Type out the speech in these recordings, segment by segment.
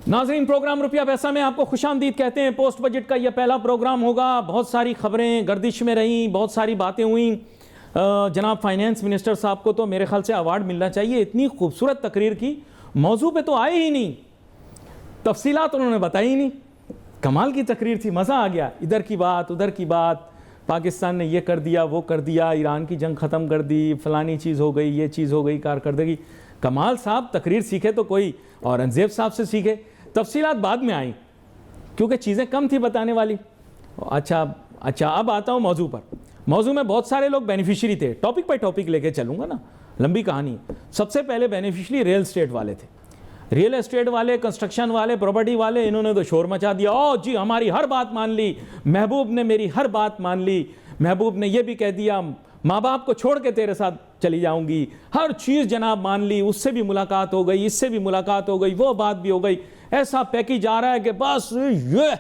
नाज़रीन, प्रोग्राम रुपया पैसा में आपको खुशामदीद कहते हैं। पोस्ट बजट का यह पहला प्रोग्राम होगा। बहुत सारी खबरें गर्दिश में रहीं, बहुत सारी बातें हुई। जनाब फाइनेंस मिनिस्टर साहब को तो मेरे ख्याल से अवार्ड मिलना चाहिए। इतनी खूबसूरत तकरीर की, मौजू पे तो आए ही नहीं, तफसीलात उन्होंने बताई ही नहीं। कमाल की तकरीर थी, मज़ा आ गया। इधर की बात उधर की बात, पाकिस्तान ने ये कर दिया वो कर दिया, ईरान की जंग ख़त्म कर दी, फ़लानी चीज़ हो गई, ये चीज़ हो गई, कारकर्दगी। कमाल साहब तकरीर सीखे तो कोई औरंगज़ेब साहब से सीखे। तफसीलात बाद में आई क्योंकि चीज़ें कम थी बताने वाली। अच्छा अब आता हूँ मौजू पर। मौजू में बहुत सारे लोग बेनिफिशियरी थे। टॉपिक बाई टॉपिक लेके चलूँगा ना, लंबी कहानी। सबसे पहले बेनिफिशियरी रियल एस्टेट वाले थे। रियल एस्टेट वाले, कंस्ट्रक्शन वाले, प्रॉपर्टी वाले, इन्होंने तो शोर मचा दिया। ओ जी, हमारी हर बात मान ली, महबूब ने मेरी हर बात मान ली। महबूब ने यह भी कह दिया, माँ बाप को छोड़ के तेरे साथ चली जाऊंगी, हर चीज़ जनाब मान ली। उससे भी मुलाकात हो गई, इससे भी मुलाकात हो गई, वो बात भी हो गई। ऐसा पैकेज आ रहा है कि बस ये,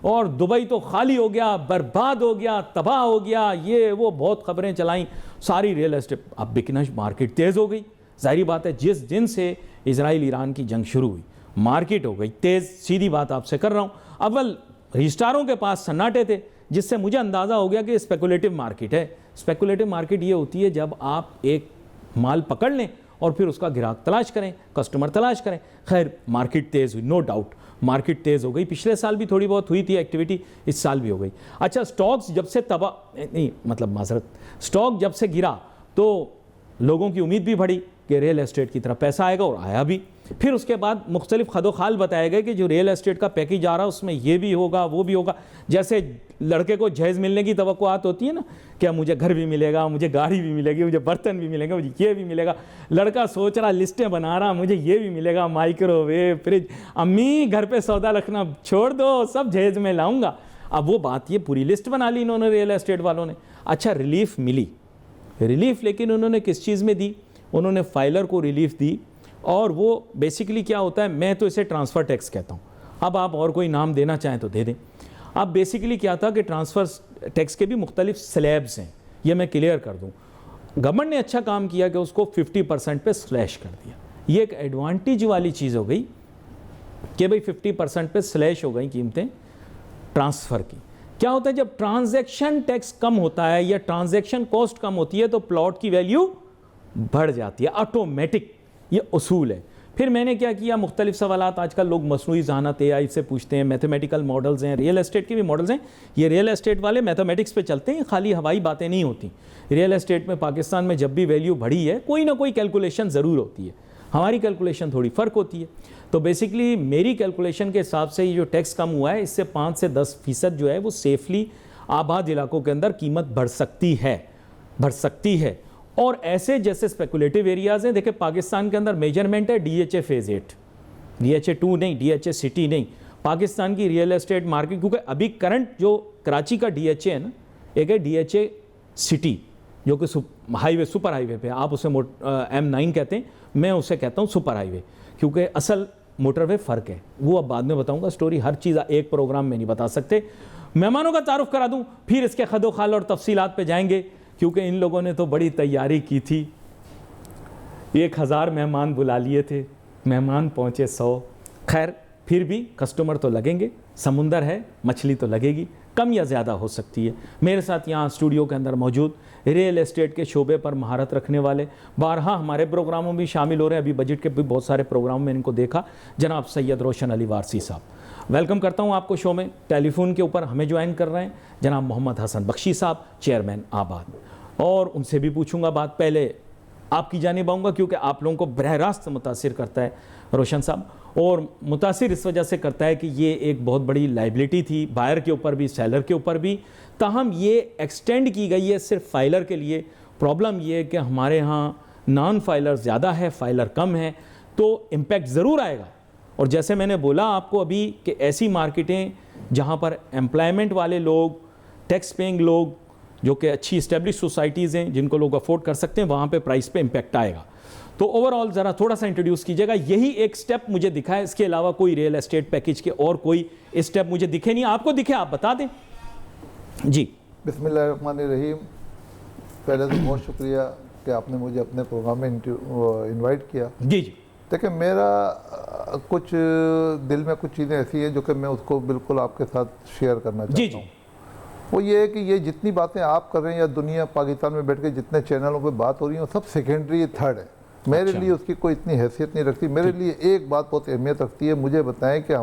और दुबई तो खाली हो गया, बर्बाद हो गया, तबाह हो गया, ये वो बहुत खबरें चलाई सारी रियल एस्टेट। अब बिकना, मार्केट तेज़ हो गई। जाहिर बात है, जिस दिन से इजराइल ईरान की जंग शुरू हुई, मार्केट हो गई तेज़। सीधी बात आपसे कर रहा हूँ। अव्वल रजिस्ट्रारों के पास सन्नाटे थे, जिससे मुझे अंदाज़ा हो गया कि स्पेकुलेटिव मार्केट है। स्पेकुलेटिव मार्केट ये होती है जब आप एक माल पकड़ लें और फिर उसका ग्राहक तलाश करें, कस्टमर तलाश करें। खैर, मार्केट तेज़ हुई, नो डाउट मार्केट तेज़ हो गई। पिछले साल भी थोड़ी बहुत हुई थी एक्टिविटी, इस साल भी हो गई। अच्छा, स्टॉक्स जब से स्टॉक जब से गिरा तो लोगों की उम्मीद भी बढ़ी कि रियल एस्टेट की तरफ पैसा आएगा, और आया भी। फिर उसके बाद मुख्तलिफ खदोखाल बताए गए कि जो रियल एस्टेट का पैकेज आ रहा है उसमें ये भी होगा वो भी होगा। जैसे लड़के को जहेज़ मिलने की तवक्कुआत होती है ना, क्या मुझे घर भी मिलेगा, मुझे गाड़ी भी मिलेगी, मुझे बर्तन भी मिलेंगे, मुझे ये भी मिलेगा। लड़का सोच रहा, लिस्टें बना रहा, मुझे ये भी मिलेगा, माइक्रोवेव, फ्रिज। अम्मी घर पे सौदा रखना छोड़ दो, सब जहेज़ में लाऊंगा। अब वो बात, ये पूरी लिस्ट बना ली इन्होंने, रियल एस्टेट वालों ने। अच्छा, रिलीफ मिली, रिलीफ लेकिन उन्होंने किस चीज़ में दी? उन्होंने फाइलर को रिलीफ दी, और वो बेसिकली क्या होता है, मैं तो इसे ट्रांसफ़र टैक्स कहता हूँ। अब आप और कोई नाम देना चाहें तो दे दें। अब बेसिकली क्या था कि ट्रांसफ़र टैक्स के भी मुख्तलिफ स्लैब्स हैं, ये मैं क्लियर कर दूँ। गवर्नमेंट ने अच्छा काम किया कि उसको 50% पे स्लैश कर दिया। ये एक एडवांटेज वाली चीज़ हो गई कि भाई 50% पे स्लैश हो गई कीमतें ट्रांसफ़र की। क्या होता है, जब ट्रांजैक्शन टैक्स कम होता है या ट्रांजैक्शन कॉस्ट कम होती है तो प्लॉट की वैल्यू बढ़ जाती है, ऑटोमेटिक, ये उसूल है। फिर मैंने क्या किया, मुख्तलिफ सवालात आजकल लोग मसनूई ज़हानत AI से पूछते हैं, मैथमेटिकल मॉडल्स हैं, रियल एस्टेट के भी मॉडल्स हैं। ये रियल एस्टेट वाले मैथमेटिक्स पे चलते हैं, खाली हवाई बातें नहीं होती। रियल एस्टेट में पाकिस्तान में जब भी वैल्यू बढ़ी है, कोई ना कोई कैलकुलेशन ज़रूर होती है। हमारी कैलकुलेशन थोड़ी फ़र्क होती है। तो बेसिकली मेरी कैलकुलेशन के हिसाब से ये जो टैक्स कम हुआ है, इससे 5 से 10% जो है वो सेफली आबाद इलाकों के अंदर कीमत बढ़ सकती है। और ऐसे जैसे स्पेकुलेटिव एरियाज़ हैं, देखिए पाकिस्तान के अंदर मेजरमेंट है DHA फेज़ 8, DHA 2 नहीं, DHA सिटी नहीं। पाकिस्तान की रियल एस्टेट मार्केट, क्योंकि अभी करंट जो कराची का DHA है ना, एक है DHA सिटी जो कि हाईवे, सुपर हाईवे पे, आप उसे M9 कहते हैं, मैं उसे कहता हूँ सुपर हाईवे, क्योंकि असल मोटरवे फ़र्क है। वो अब बाद में बताऊँगा स्टोरी, हर चीज़ एक प्रोग्राम में नहीं बता सकते। मेहमानों का तारुफ करा दूँ, फिर इसके खदोखाल और तफसीलात पे जाएंगे, क्योंकि इन लोगों ने तो बड़ी तैयारी की थी। 1000 मेहमान बुला लिए थे, मेहमान पहुँचे 100। खैर, फिर भी कस्टमर तो लगेंगे, समुंदर है, मछली तो लगेगी, कम या ज़्यादा हो सकती है। मेरे साथ यहाँ स्टूडियो के अंदर मौजूद रियल एस्टेट के शोबे पर महारत रखने वाले, बारहा हमारे प्रोग्रामों में भी शामिल हो रहे हैं, अभी बजट के भी बहुत सारे प्रोग्राम में इनको देखा, जनाब सैयद रोशन अली वारसी साहब। वेलकम करता हूँ आपको शो में। टेलीफोन के ऊपर हमें ज्वाइन कर रहे हैं जनाब मोहम्मद हसन बख्शी साहब, चेयरमैन आबाद, और उनसे भी पूछूंगा बात। पहले आपकी जानिब आऊँगा क्योंकि आप लोगों को बरह रास्त मुतासिर करता है रोशन साहब, और मुतासिर इस वजह से करता है कि ये एक बहुत बड़ी लाइबिलिटी थी, बायर के ऊपर भी, सेलर के ऊपर भी। ताहम ये एक्सटेंड की गई है सिर्फ फाइलर के लिए। प्रॉब्लम ये है कि हमारे यहाँ नॉन फाइलर ज़्यादा है, फाइलर कम है, तो इम्पेक्ट ज़रूर आएगा। और जैसे मैंने बोला आपको अभी कि ऐसी मार्केटें जहाँ पर एम्प्लॉयमेंट वाले लोग, टैक्स पेइंग लोग, जो कि अच्छी इस्टेब्लिश सोसाइटीज़ हैं जिनको लोग अफोर्ड कर सकते हैं, वहाँ पे प्राइस पे इम्पेक्ट आएगा। तो ओवरऑल ज़रा थोड़ा सा इंट्रोड्यूस कीजिएगा। यही एक स्टेप मुझे दिखा है, इसके अलावा कोई रियल एस्टेट पैकेज के और कोई स्टेप मुझे दिखे नहीं। आपको दिखे, आप बता दें जी। बिस्मिल्लाहिर्रहमानिर्रहीम। पहले तो बहुत शुक्रिया कि आपने मुझे अपने प्रोग्राम में इनवाइट किया। जी जी। देखिए, मेरा कुछ दिल में कुछ चीज़ें ऐसी हैं जो कि मैं उसको बिल्कुल आपके साथ शेयर करना जी चाहता हूँ। वो ये है कि ये जितनी बातें आप कर रहे हैं या दुनिया पाकिस्तान में बैठ के जितने चैनलों पे बात हो रही है वो सब सेकेंडरी थर्ड है। मेरे अच्छा। लिए उसकी कोई इतनी हैसियत नहीं रखती। मेरे लिए एक बात बहुत अहमियत रखती है, मुझे बताएं कि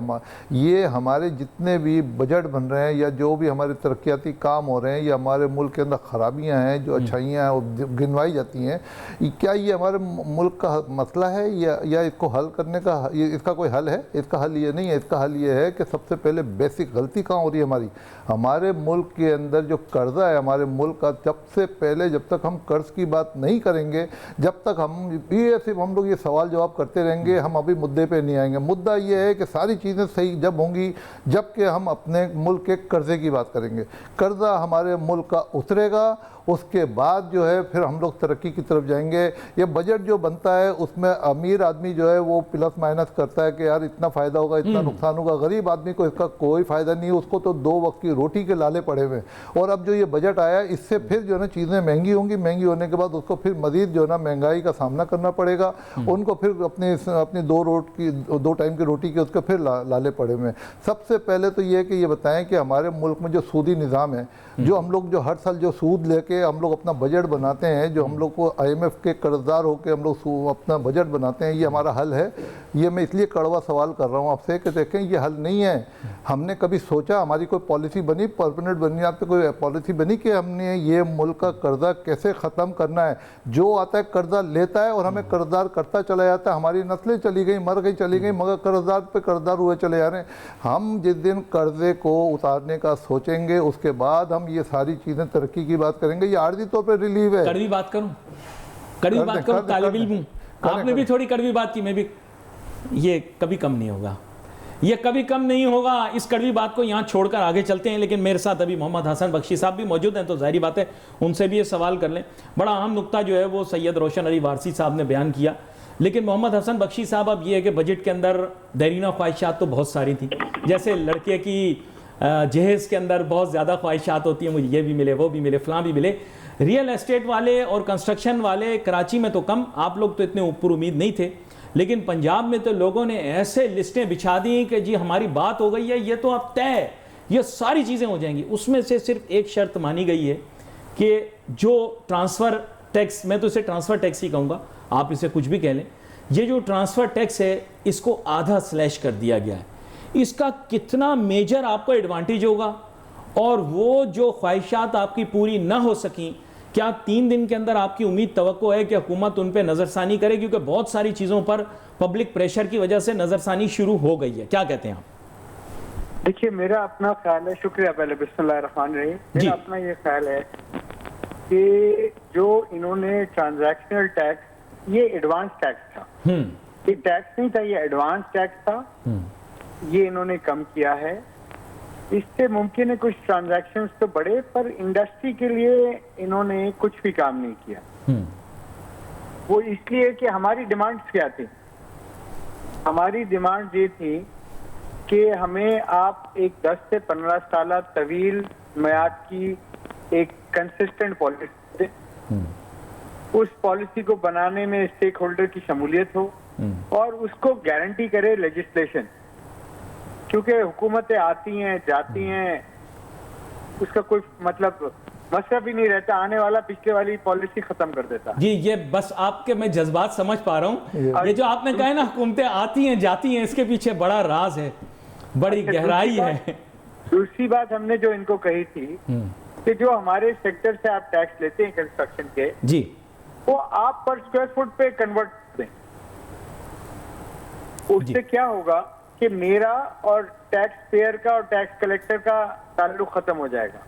ये हमारे जितने भी बजट बन रहे हैं या जो भी हमारे तरक्याती काम हो रहे हैं या हमारे मुल्क के अंदर ख़राबियाँ हैं जो अच्छाइयाँ हैं वो गिनवाई जाती हैं, क्या ये हमारे मुल्क का मसला है या इसको हल करने का इसका कोई हल है? इसका हल ये नहीं है। इसका हल ये है कि सबसे पहले बेसिक गलती कहाँ हो रही है हमारे मुल्क के अंदर जो कर्जा है हमारे मुल्क का, सबसे पहले जब तक हम कर्ज की बात नहीं करेंगे, जब तक ये सिर्फ हम लोग ये सवाल जवाब करते रहेंगे, हम अभी मुद्दे पे नहीं आएंगे। मुद्दा ये है कि सारी चीज़ें सही जब होंगी जबकि हम अपने मुल्क के कर्जे की बात करेंगे। कर्जा हमारे मुल्क का उतरेगा, उसके बाद जो है फिर हम लोग तरक्की की तरफ जाएंगे। ये बजट जो बनता है उसमें अमीर आदमी जो है वो प्लस माइनस करता है कि यार इतना फ़ायदा होगा, इतना नुकसान होगा। गरीब आदमी को इसका कोई फ़ायदा नहीं है, उसको तो 2 वक्त की रोटी के लाले पड़े हुए। और अब जो ये बजट आया इससे फिर जो है ना चीज़ें महंगी होंगी, महंगी होने के बाद उसको फिर मज़ीद जो है ना महंगाई का सामना करना पड़ेगा। उनको फिर अपनी 2 टाइम की रोटी के उसके फिर लाले पड़े हुए। सबसे पहले तो ये है कि ये बताएं कि हमारे मुल्क में जो सूदी निज़ाम है, जो हम लोग जो हर साल जो सूद लेके हम लोग अपना बजट बनाते हैं, जो हम लोग को IMF के कर्जदार होकर हम लोग अपना बजट बनाते हैं, ये हमारा हल है? ये मैं इसलिए कड़वा सवाल कर रहा हूँ आपसे कि देखें ये हल नहीं है। हमने कभी सोचा, हमारी कोई पॉलिसी बनी, परमानेंट बुनियाद पे कोई पॉलिसी बनी कि हमने ये मुल्क का कर्जा कैसे ख़त्म करना है? जो आता है कर्जा लेता है और हमें कर्जदार करता चला जाता है। हमारी नस्लें चली गई, मर गई, चली गई, मगर कर्जदार पे कर्जदार हुए चले जा रहे हैं। हम जिस दिन कर्जे को उतारने का सोचेंगे उसके बाद हम ये सारी चीज़ें तरक्की की बात करेंगे। ये आर्जी तौर पर रिलीव है। कड़वी बात करूं, कड़वी बात करूं, तालिब इल्म आपने भी थोड़ी कड़वी बात की, मैं भी। ये कभी कम नहीं होगा, ये कभी कम नहीं होगा। इस कड़वी बात को यहाँ छोड़कर आगे चलते हैं, लेकिन मेरे साथ अभी मोहम्मद हसन बख्शी साहब भी मौजूद हैं, तो जाहिर बात है उनसे भी ये सवाल कर लें। बड़ा अहम नुक्ता जो है वो सैयद रोशन अली वारसी साहब ने बयान किया। लेकिन मोहम्मद हसन बख्शी साहब, अब ये है कि बजट के अंदर देरीना ख्वाहिशात तो बहुत सारी थी। जैसे लड़के की जहेज़ के अंदर बहुत ज़्यादा ख्वाहिशात होती हैं, मुझे ये भी मिले, वो भी मिले, फलां भी मिले। रियल एस्टेट वाले और कंस्ट्रक्शन वाले कराची में तो कम, आप लोग तो इतने ऊपर उम्मीद नहीं थे, लेकिन पंजाब में तो लोगों ने ऐसे लिस्टें बिछा दी कि जी हमारी बात हो गई है, ये तो अब तय है, ये सारी चीज़ें हो जाएंगी। उसमें से सिर्फ एक शर्त मानी गई है कि जो ट्रांसफ़र टैक्स, मैं तो इसे ट्रांसफ़र टैक्स ही कहूँगा, आप इसे कुछ भी कह लें, ये जो ट्रांसफ़र टैक्स है इसको आधा स्लैश कर दिया गया है। इसका कितना मेजर आपको एडवांटेज होगा, और वो जो ख्वाहिशात आपकी पूरी ना हो सकी, क्या 3 दिन के अंदर आपकी उम्मीद तवक्को है कि हुकूमत उन पे नज़रसानी करे? क्योंकि बहुत सारी चीज़ों पर पब्लिक प्रेशर की वजह से नज़रसानी शुरू हो गई है। क्या कहते हैं आप? देखिए, मेरा अपना ख्याल है, शुक्रिया पहले, बिस्मिल्लाहिर्रहमानिर्रहीम। मेरा अपना ये ख्याल है कि जो इन्होंने ट्रांजैक्शनल टैक्स, ये एडवांस टैक्स था, ये टैक्स नहीं था, ये एडवांस टैक्स था, ये इन्होंने कम किया है। इससे मुमकिन है कुछ ट्रांजैक्शंस तो बढ़े, पर इंडस्ट्री के लिए इन्होंने कुछ भी काम नहीं किया। वो इसलिए कि हमारी डिमांड्स क्या थी? हमारी डिमांड ये थी कि हमें आप एक 10 से 15 साल तवील मियाद की एक कंसिस्टेंट पॉलिसी दे, उस पॉलिसी को बनाने में स्टेक होल्डर की शमूलियत हो और उसको गारंटी करे लेजिस्लेशन। क्योंकि हुकूमतें आती हैं जाती हैं, उसका कोई मतलब मसला भी नहीं रहता, आने वाला पिछले वाली पॉलिसी खत्म कर देता। जी, ये बस आपके मैं जज्बात समझ पा रहा हूँ। ये जो आपने कहा है ना, हुकूमतें आती हैं जाती हैं, इसके पीछे बड़ा राज है, बड़ी गहराई है। दूसरी बात हमने जो इनको कही थी कि जो हमारे सेक्टर से आप टैक्स लेते हैं कंस्ट्रक्शन के, जी, वो आप पर स्क्वायर फुट पे कन्वर्ट दें। उससे क्या होगा कि मेरा और टैक्स पेयर का और टैक्स कलेक्टर का ताल्लुक खत्म हो जाएगा।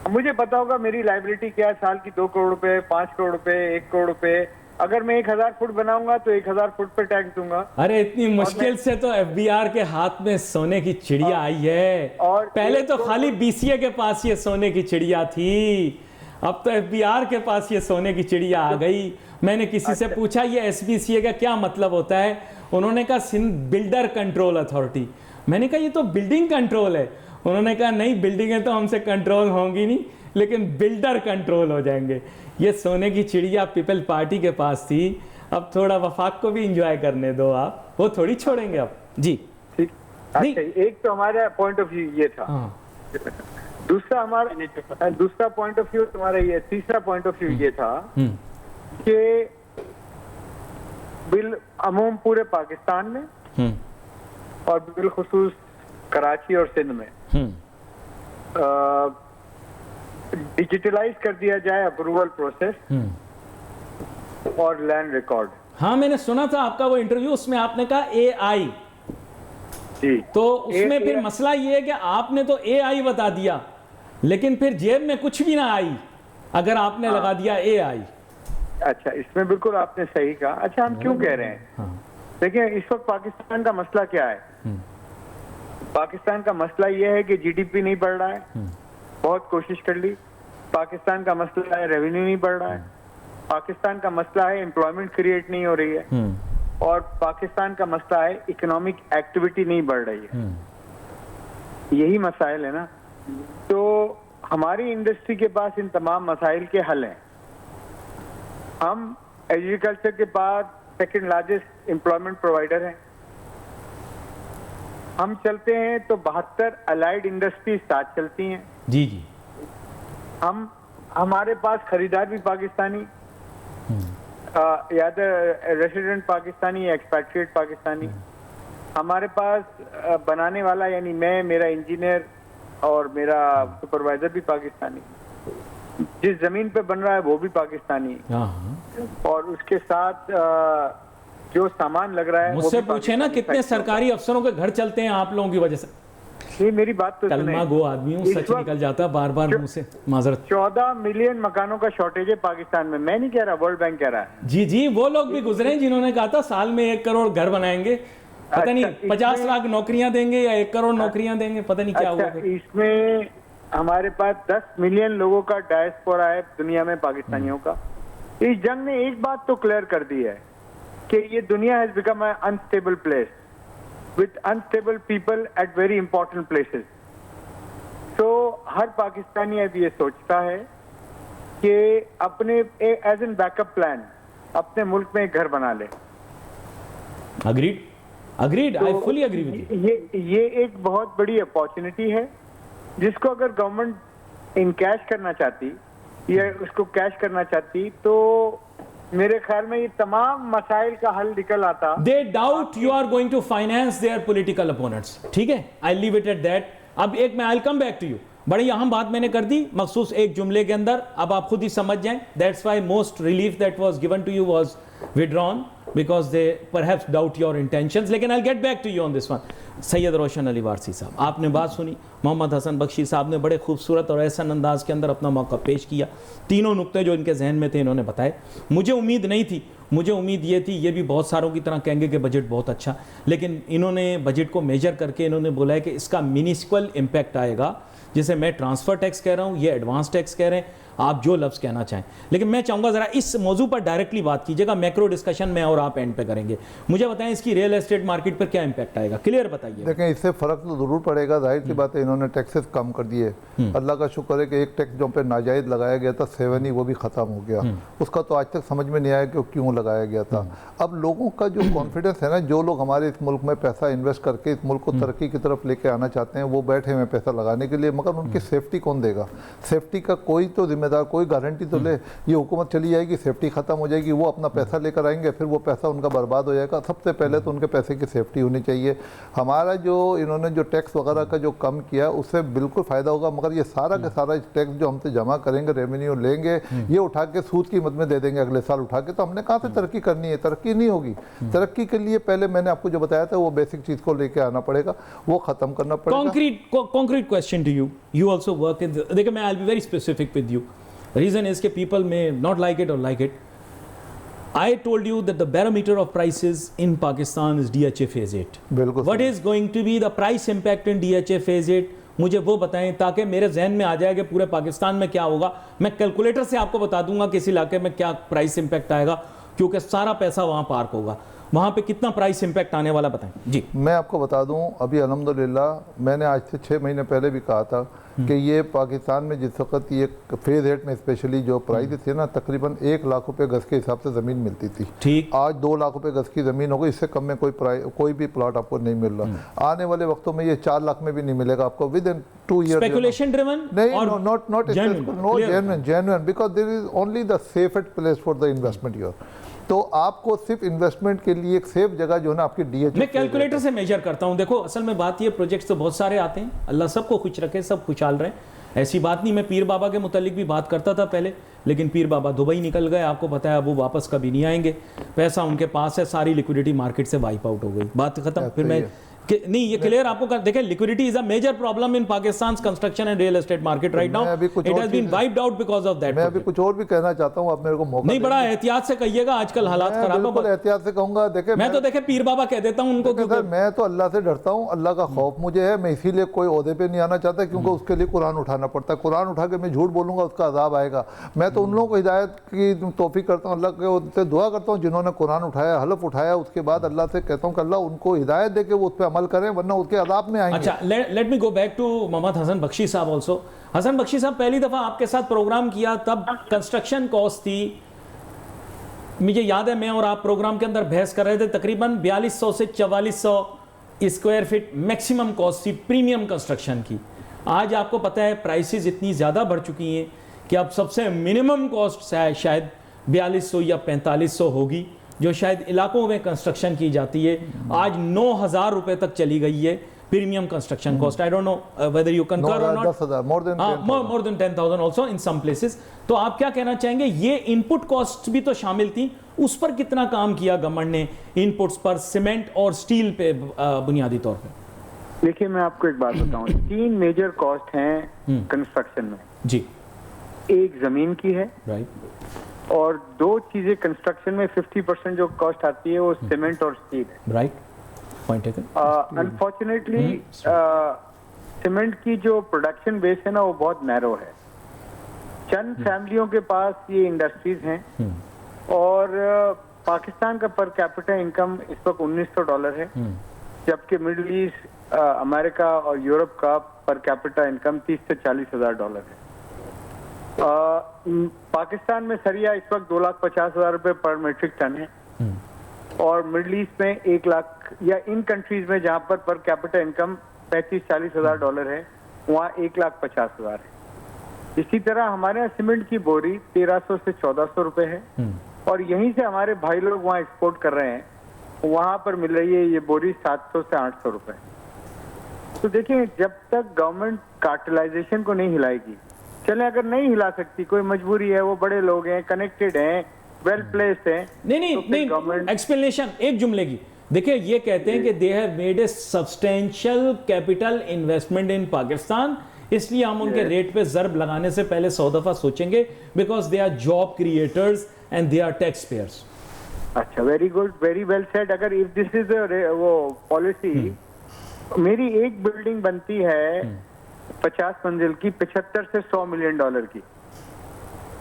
मुझे पता होगा मेरी लायबिलिटी क्या है, साल की 2 करोड़ रुपए, 5 करोड़ रुपए, 1 करोड़ रुपए। अगर मैं 1000 फुट बनाऊंगा तो 1000 फुट पर टैक्स दूंगा। अरे इतनी मुश्किल से तो FBR के हाथ में सोने की चिड़िया आई है। और पहले तो खाली BCA के पास ये सोने की चिड़िया थी, अब तो FBR के पास ये सोने की चिड़िया आ गई। मैंने किसी से पूछा ये SBCA का क्या मतलब होता है, उन्होंने कहा सिंध बिल्डर कंट्रोल अथॉरिटी। मैंने कहा ये तो बिल्डिंग कंट्रोल है। उन्होंने कहा नहीं, बिल्डिंगें तो हमसे कंट्रोल होंगी नहीं, लेकिन बिल्डर कंट्रोल हो जाएंगे। ये सोने की चिड़िया पीपल पार्टी के पास थी, अब थोड़ा वफाक को भी एंजॉय करने दो आप, वो थोड़ी छोड़ेंगे अब जी। ठीक, अच्छा, एक तो हमारा पॉइंट ऑफ व्यू ये था। हाँ दूसरा पॉइंट ऑफ व्यू तुम्हारा ये, तीसरा पॉइंट ऑफ व्यू ये था कि बिल अमूम पूरे पाकिस्तान में और बिलखुसूस कराची और सिंध में डिजिटलाइज कर दिया जाए अप्रूवल प्रोसेस और लैंड रिकॉर्ड। हाँ मैंने सुना था आपका वो इंटरव्यू, उसमें आपने कहा AI जी, तो उसमें फिर मसला ये है कि आपने तो AI बता दिया लेकिन फिर जेब में कुछ भी ना आई अगर आपने लगा दिया AI। अच्छा, इसमें बिल्कुल आपने सही कहा। अच्छा, हम क्यों कह रहे हैं? देखिए, इस वक्त पाकिस्तान का मसला क्या है? पाकिस्तान का मसला यह है कि GDP नहीं बढ़ रहा है, बहुत कोशिश कर ली। पाकिस्तान का मसला है रेवेन्यू नहीं बढ़ रहा है। पाकिस्तान का मसला है एम्प्लॉयमेंट क्रिएट नहीं हो रही है। और पाकिस्तान का मसला है इकोनॉमिक एक्टिविटी नहीं बढ़ रही है। यही मसाइल है ना। तो हमारी इंडस्ट्री के पास इन तमाम मसाइल के हल हैं। हम एग्रीकल्चर के बाद सेकंड लार्जेस्ट एम्प्लॉयमेंट प्रोवाइडर हैं। हम चलते हैं तो 72 अलाइड इंडस्ट्री साथ चलती हैं। जी जी। हमारे पास खरीदार भी पाकिस्तानी, या तो रेसिडेंट पाकिस्तानी या एक्सपैट्रिएट पाकिस्तानी। हमारे पास बनाने वाला यानी मैं, मेरा इंजीनियर और मेरा सुपरवाइजर भी पाकिस्तानी। जिस जमीन पे बन रहा है वो भी पाकिस्तानी। और उसके साथ जो सामान लग रहा है मुझसे पूछे ना कितने सरकारी अफसरों के घर चलते हैं आप लोगों की वजह से। ये मेरी बात तो कलमा गो आदमी हूँ, सच निकल जाता बार बार मुंह से, माजरत। 14 मिलियन मकानों का शॉर्टेज है पाकिस्तान में। मैं नहीं कह रहा, वर्ल्ड बैंक कह रहा है। जी जी, वो लोग भी गुजरे हैं जिन्होंने कहा था साल में 1 करोड़ घर बनाएंगे, पता नहीं 50 लाख नौकरियां देंगे या 1 करोड़ नौकरियां देंगे, पता नहीं क्या हुआ। इसमें हमारे पास 10 मिलियन लोगों का डायस्पोरा है दुनिया में, पाकिस्तानियों का। इस जंग ने एक बात तो क्लियर कर दी है कि ये दुनिया has become a unstable place with unstable people at very important places. तो हर पाकिस्तानी अब ये सोचता है कि अपने एज एन बैकअप प्लान अपने मुल्क में एक घर बना ले। Agreed, I fully agree with you. ये एक बहुत बड़ी अपॉर्चुनिटी है जिसको अगर गवर्नमेंट इनकैश करना चाहती या उसको कैश करना चाहती तो मेरे ख्याल में ये तमाम मसाइल का हल निकल आता। They doubt you are going to finance their political opponents. ठीक है, I'll leave it at that. अब एक मैं I'll come back to you. बड़ी अहम बात मैंने कर दी मखसूस एक जुमले के अंदर, अब आप खुद ही समझ जाएं। That's why most relief that was given to you was withdrawn because they perhaps doubt your intentions. लेकिन I'll get back to you on this one. Syed रोशन अली वारसी साहब, आपने बात सुनी। मोहम्मद हसन बख्शी साहब ने बड़े खूबसूरत और ऐसा अंदाज के अंदर अपना मौका पेश किया। तीनों नुक्ते जो इनके जहन में थे इन्होंने बताए। मुझे उम्मीद नहीं थी, मुझे उम्मीद ये थी, ये भी बहुत सारों की तरह कहेंगे कि बजट बहुत अच्छा, लेकिन इन्होंने बजट को मेजर करके इन्होंने बोला है कि इसका मिनिस्क्वल इम्पैक्ट आएगा, जिसे मैं ट्रांसफ़र टैक्स कह रहा हूँ, ये एडवांस टैक्स कह रहे हैं, आप जो लफ्ज़ कहना चाहें। लेकिन मैं चाहूँगा ज़रा इस मौजू पर डायरेक्टली बात कीजिएगा, मैक्रो डिस्कशन में और आप एंड पे करेंगे। मुझे बताएं इसकी रियल एस्टेट मार्केट पर क्या इम्पैक्ट आएगा, क्लियर बताइए। देखें, इससे फ़र्क तो ज़रूर पड़ेगा, जाहिर सी बात है। इन्होंने टैक्सेस कम कर दिए, अल्लाह का शुक्र है कि एक टैक्स जो पे नाजायज़ लगाया गया था 7E, वो भी ख़त्म हो गया। उसका तो आज तक समझ में नहीं आया कि वो क्यों लगाया गया था। अब लोगों का जो कॉन्फिडेंस है ना, जो लोग हमारे इस मुल्क में पैसा इन्वेस्ट करके इस मुल्क को तरक्की की तरफ लेके आना चाहते हैं, वो बैठे हुए पैसा लगाने के लिए, मगर उनकी सेफ्टी कौन देगा? सेफ्टी का कोई तो जिम्मेदार, कोई गारंटी तो ले। ये हुकूमत चली जाएगी, सेफ्टी खत्म हो जाएगी, वो अपना पैसा लेकर आएंगे, फिर वो पैसा उनका बर्बाद हो जाएगा। सबसे पहले तो उनके पैसे की सेफ्टी होनी चाहिए। हमारा जो इन्होंने जो टैक्स वगैरह का जो कम किया उससे बिल्कुल फ़ायदा होगा, मगर ये सारा का सारा टैक्स जो हमसे जमा करेंगे, रेवेन्यू लेंगे, ये उठा के सूद की मद में दे देंगे अगले साल उठा के, तो हमने कहाँ से तरक्की करनी है? तरक्की नहीं होगी। तरक्की के लिए पहले मैंने आपको जो बताया था वो बेसिक चीज़ को लेके आना पड़ेगा, वो ख़त्म करना पड़ेगा। Concrete question to you. You also work in the, देखिए मैं I'll be very specific with you. Reason is that people may not like it or like it. I told you that the barometer of prices in Pakistan is DHA phase 8. बिल्कुल। What is going to be the price impact in DHA phase 8? मुझे वो बताएं ताकि मेरे जहन में आ जाए कि पूरे पाकिस्तान में क्या होगा। मैं कैलकुलेटर से आपको बता दूंगा किस इलाके में क्या प्राइस इम्पैक्ट आएगा, क्योंकि सारा पैसा वहाँ पार्क होगा। वहां पे कितना प्राइस इंपैक्ट आने वाला बताएं जी। मैं आपको बता दूं, अभी अल्हम्दुलिल्लाह मैंने आज से 6 महीने पहले भी कहा था कि ये पाकिस्तान में जिस वक्त ये फेज 8 में स्पेशली जो प्राइस थे ना, तकरीबन 1 लाख रुपए गज के हिसाब से ज़मीन मिलती थी। ठीक। आज 2 लाख रुपए गज की ज़मीन हो गई, इससे कम में कोई भी प्लॉट आपको नहीं मिल रहा। आने वाले वक्तों में ये 4 लाख में भी नहीं मिलेगा आपको within 2 year. Speculation driven नहीं, not genuine because there is only the safest place for the investment here. तो आपको सिर्फ इन्वेस्टमेंट के लिए एक सेफ जगह जो है ना आपकी डीएच, मैं कैलकुलेटर से मेजर करता हूं। देखो असल में बात ये, प्रोजेक्ट्स तो बहुत सारे आते हैं, अल्लाह सबको खुश रखे, सब खुशहाल रहे, ऐसी बात नहीं। मैं पीर बाबा के मुतालिक भी बात करता था पहले, लेकिन पीर बाबा दुबई निकल गए, आपको पता है, अब वो वापस कभी नहीं आएंगे। पैसा उनके पास है, सारी लिक्विडिटी मार्केट से वाइप आउट हो गई, बात खत्म। फिर मैं नहीं, ये क्लियर आपको देखें, liquidity is a major problem in Pakistan construction and real estate market right now. It has been wiped out because of that. मैं अभी कुछ और भी कहना चाहता हूं, आप मेरे को मौका नहीं, बड़ा एहतियात से कहिएगा, आजकल हालात खराब है। बिल्कुल एहतियात से कहूंगा। देखें, मैं तो देखे पीर बाबा कह देता हूं उनको, क्योंकि मैं तो अल्लाह से डरता हूं, अल्लाह का खौफ मुझे है, मैं इसीलिए कोई ओहदे पे नहीं आना चाहता, क्योंकि उसके लिए कुरान उठाना पड़ता है। कुरान उठा के मैं झूठ बोलूंगा, उसका अजाब आएगा। मैं तो उन लोगों को हिदायत की तौफीक करता हूं, अल्लाह के दुआ करता हूं जिन्होंने कुरान उठाया, हलफ उठाया, उसके बाद अल्लाह से कहता हूं कि अल्लाह उनको हिदायत दे के वो उस पर अमल करें, वरना उसके अजाब में आएंगे। अच्छा, let me go back to Mohammad Hasan Bakhshi साहब ऑल्सो। हसन बख्शी साहब, पहली दफा आपके साथ प्रोग्राम किया तब कंस्ट्रक्शन कॉस्ट थी, मुझे याद है, मैं और आप प्रोग्राम के अंदर बहस कर रहे थे, तकरीबन 4200 से 4400 स्क्वायर फीट मैक्सिमम कॉस्ट थी प्रीमियम कंस्ट्रक्शन की। आज आपको पता है प्राइसेस इतनी ज़्यादा बढ़ चुकी हैं कि अब सबसे मिनिमम कॉस्ट शायद 4200 या 4500 होगी, जो शायद इलाकों में कंस्ट्रक्शन की जाती है। आज 9000 रुपए तक चली गई है premium construction cost. I don't know whether you concur or not. 10,000 more than 10,000 also in some places. तो आप क्या कहना चाहेंगे, ये इनपुट कॉस्ट भी तो शामिल थी, उस पर कितना काम किया गवर्नमेंट ने, इनपुट्स पर, सीमेंट और स्टील पे बुनियादी तौर पे? देखिए, मैं आपको एक बात बताऊं, 3 मेजर कॉस्ट हैं कंस्ट्रक्शन में जी। एक जमीन की है, राइट, और 2 चीजें कंस्ट्रक्शन में 50% जो कॉस्ट आती है वो सीमेंट और स्टील है। Right, point taken. Unfortunately cement की जो प्रोडक्शन बेस है ना, वो बहुत नैरो है। चंद फैमिलियों के पास ये इंडस्ट्रीज हैं, और पाकिस्तान का पर कैपिटा इनकम इस वक्त $1900 है, जबकि मिडिल ईस्ट, अमेरिका और यूरोप का पर कैपिटा इनकम $30,000 से $40,000 है। पाकिस्तान में सरिया इस वक्त $2,50,000 रुपए पर मेट्रिक टन है, और मिडिल ईस्ट में 1 लाख, या इन कंट्रीज में जहां पर कैपिटा इनकम $35,000-40,000 है, वहाँ 1,50,000 है। इसी तरह हमारे यहाँ सीमेंट की बोरी 1300 से 1400 रुपए है, और यहीं से हमारे भाई लोग वहाँ एक्सपोर्ट कर रहे हैं, वहां पर मिल रही है ये बोरी 700 से 800 रुपए। तो देखिए, जब तक गवर्नमेंट कार्टेलाइजेशन को नहीं हिलाएगी, चले अगर नहीं हिला सकती, कोई मजबूरी है, वो बड़े लोग हैं, कनेक्टेड हैं, वेल प्लेस्ड हैं, नहीं, एक्सप्लेनेशन एक जुमले की। देखिए, ये कहते हैं कि they have made a substantial capital investment इन पाकिस्तान, इसलिए हम उनके रेट पे ज़र्ब लगाने से पहले 100 दफा सोचेंगे, because they are job creators and they are tax payers. अच्छा, very good, very well said. अगर इफ दिस इज वो पॉलिसी, मेरी एक बिल्डिंग बनती है 50 मंजिल की, 75 से $100 मिलियन की।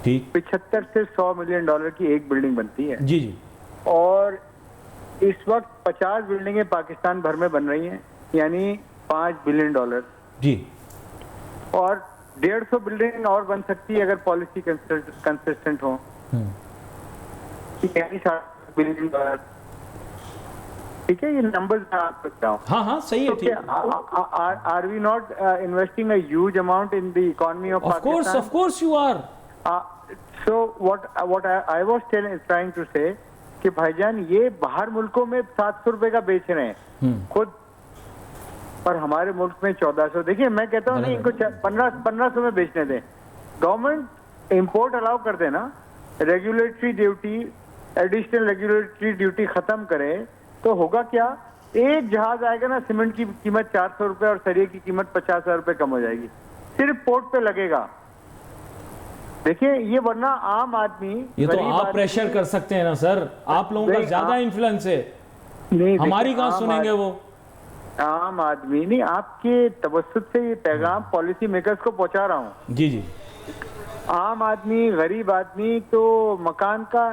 ठीक, 75 से $100 मिलियन की एक बिल्डिंग बनती है। जी जी। और इस वक्त 50 बिल्डिंगें पाकिस्तान भर में बन रही हैं, यानी $5 बिलियन जी। और 150 बिल्डिंग और बन सकती है अगर पॉलिसी कंसिस्टेंट हो, यानी $60 बिलियन। ठीक है, ये नंबर्स मैं आपको बताऊं। हाँ हाँ, सही है, ठीक। Are we not investing a huge amount in the economy of Pakistan? Of course you are. So what I was trying to say कि भाईजान, ये बाहर मुल्कों में 700 रुपए का बेच रहे हैं खुद, पर हमारे मुल्क में 1400। देखिए, मैं कहता हूँ नहीं, इनको 1500 में बेचने दें। गवर्नमेंट इंपोर्ट अलाउ कर देना, regulatory duty, additional regulatory duty खत्म करे, तो होगा क्या, एक जहाज आएगा ना, सीमेंट की कीमत 400 रुपए और सरिये की कीमत 50,000 रुपए कम हो जाएगी, सिर्फ पोर्ट पे लगेगा। देखिए, ये वरना आम आदमी, ये तो आप प्रेशर कर सकते हैं ना सर, आप लोगों का ज्यादा इन्फ्लुएंस है, नहीं, हमारी कहाँ सुनेंगे वो? आम आदमी नहीं, आपके तवज्जुह से ये पैगाम पॉलिसी मेकर्स को पहुंचा रहा हूँ। जी जी। आम आदमी, गरीब आदमी तो मकान का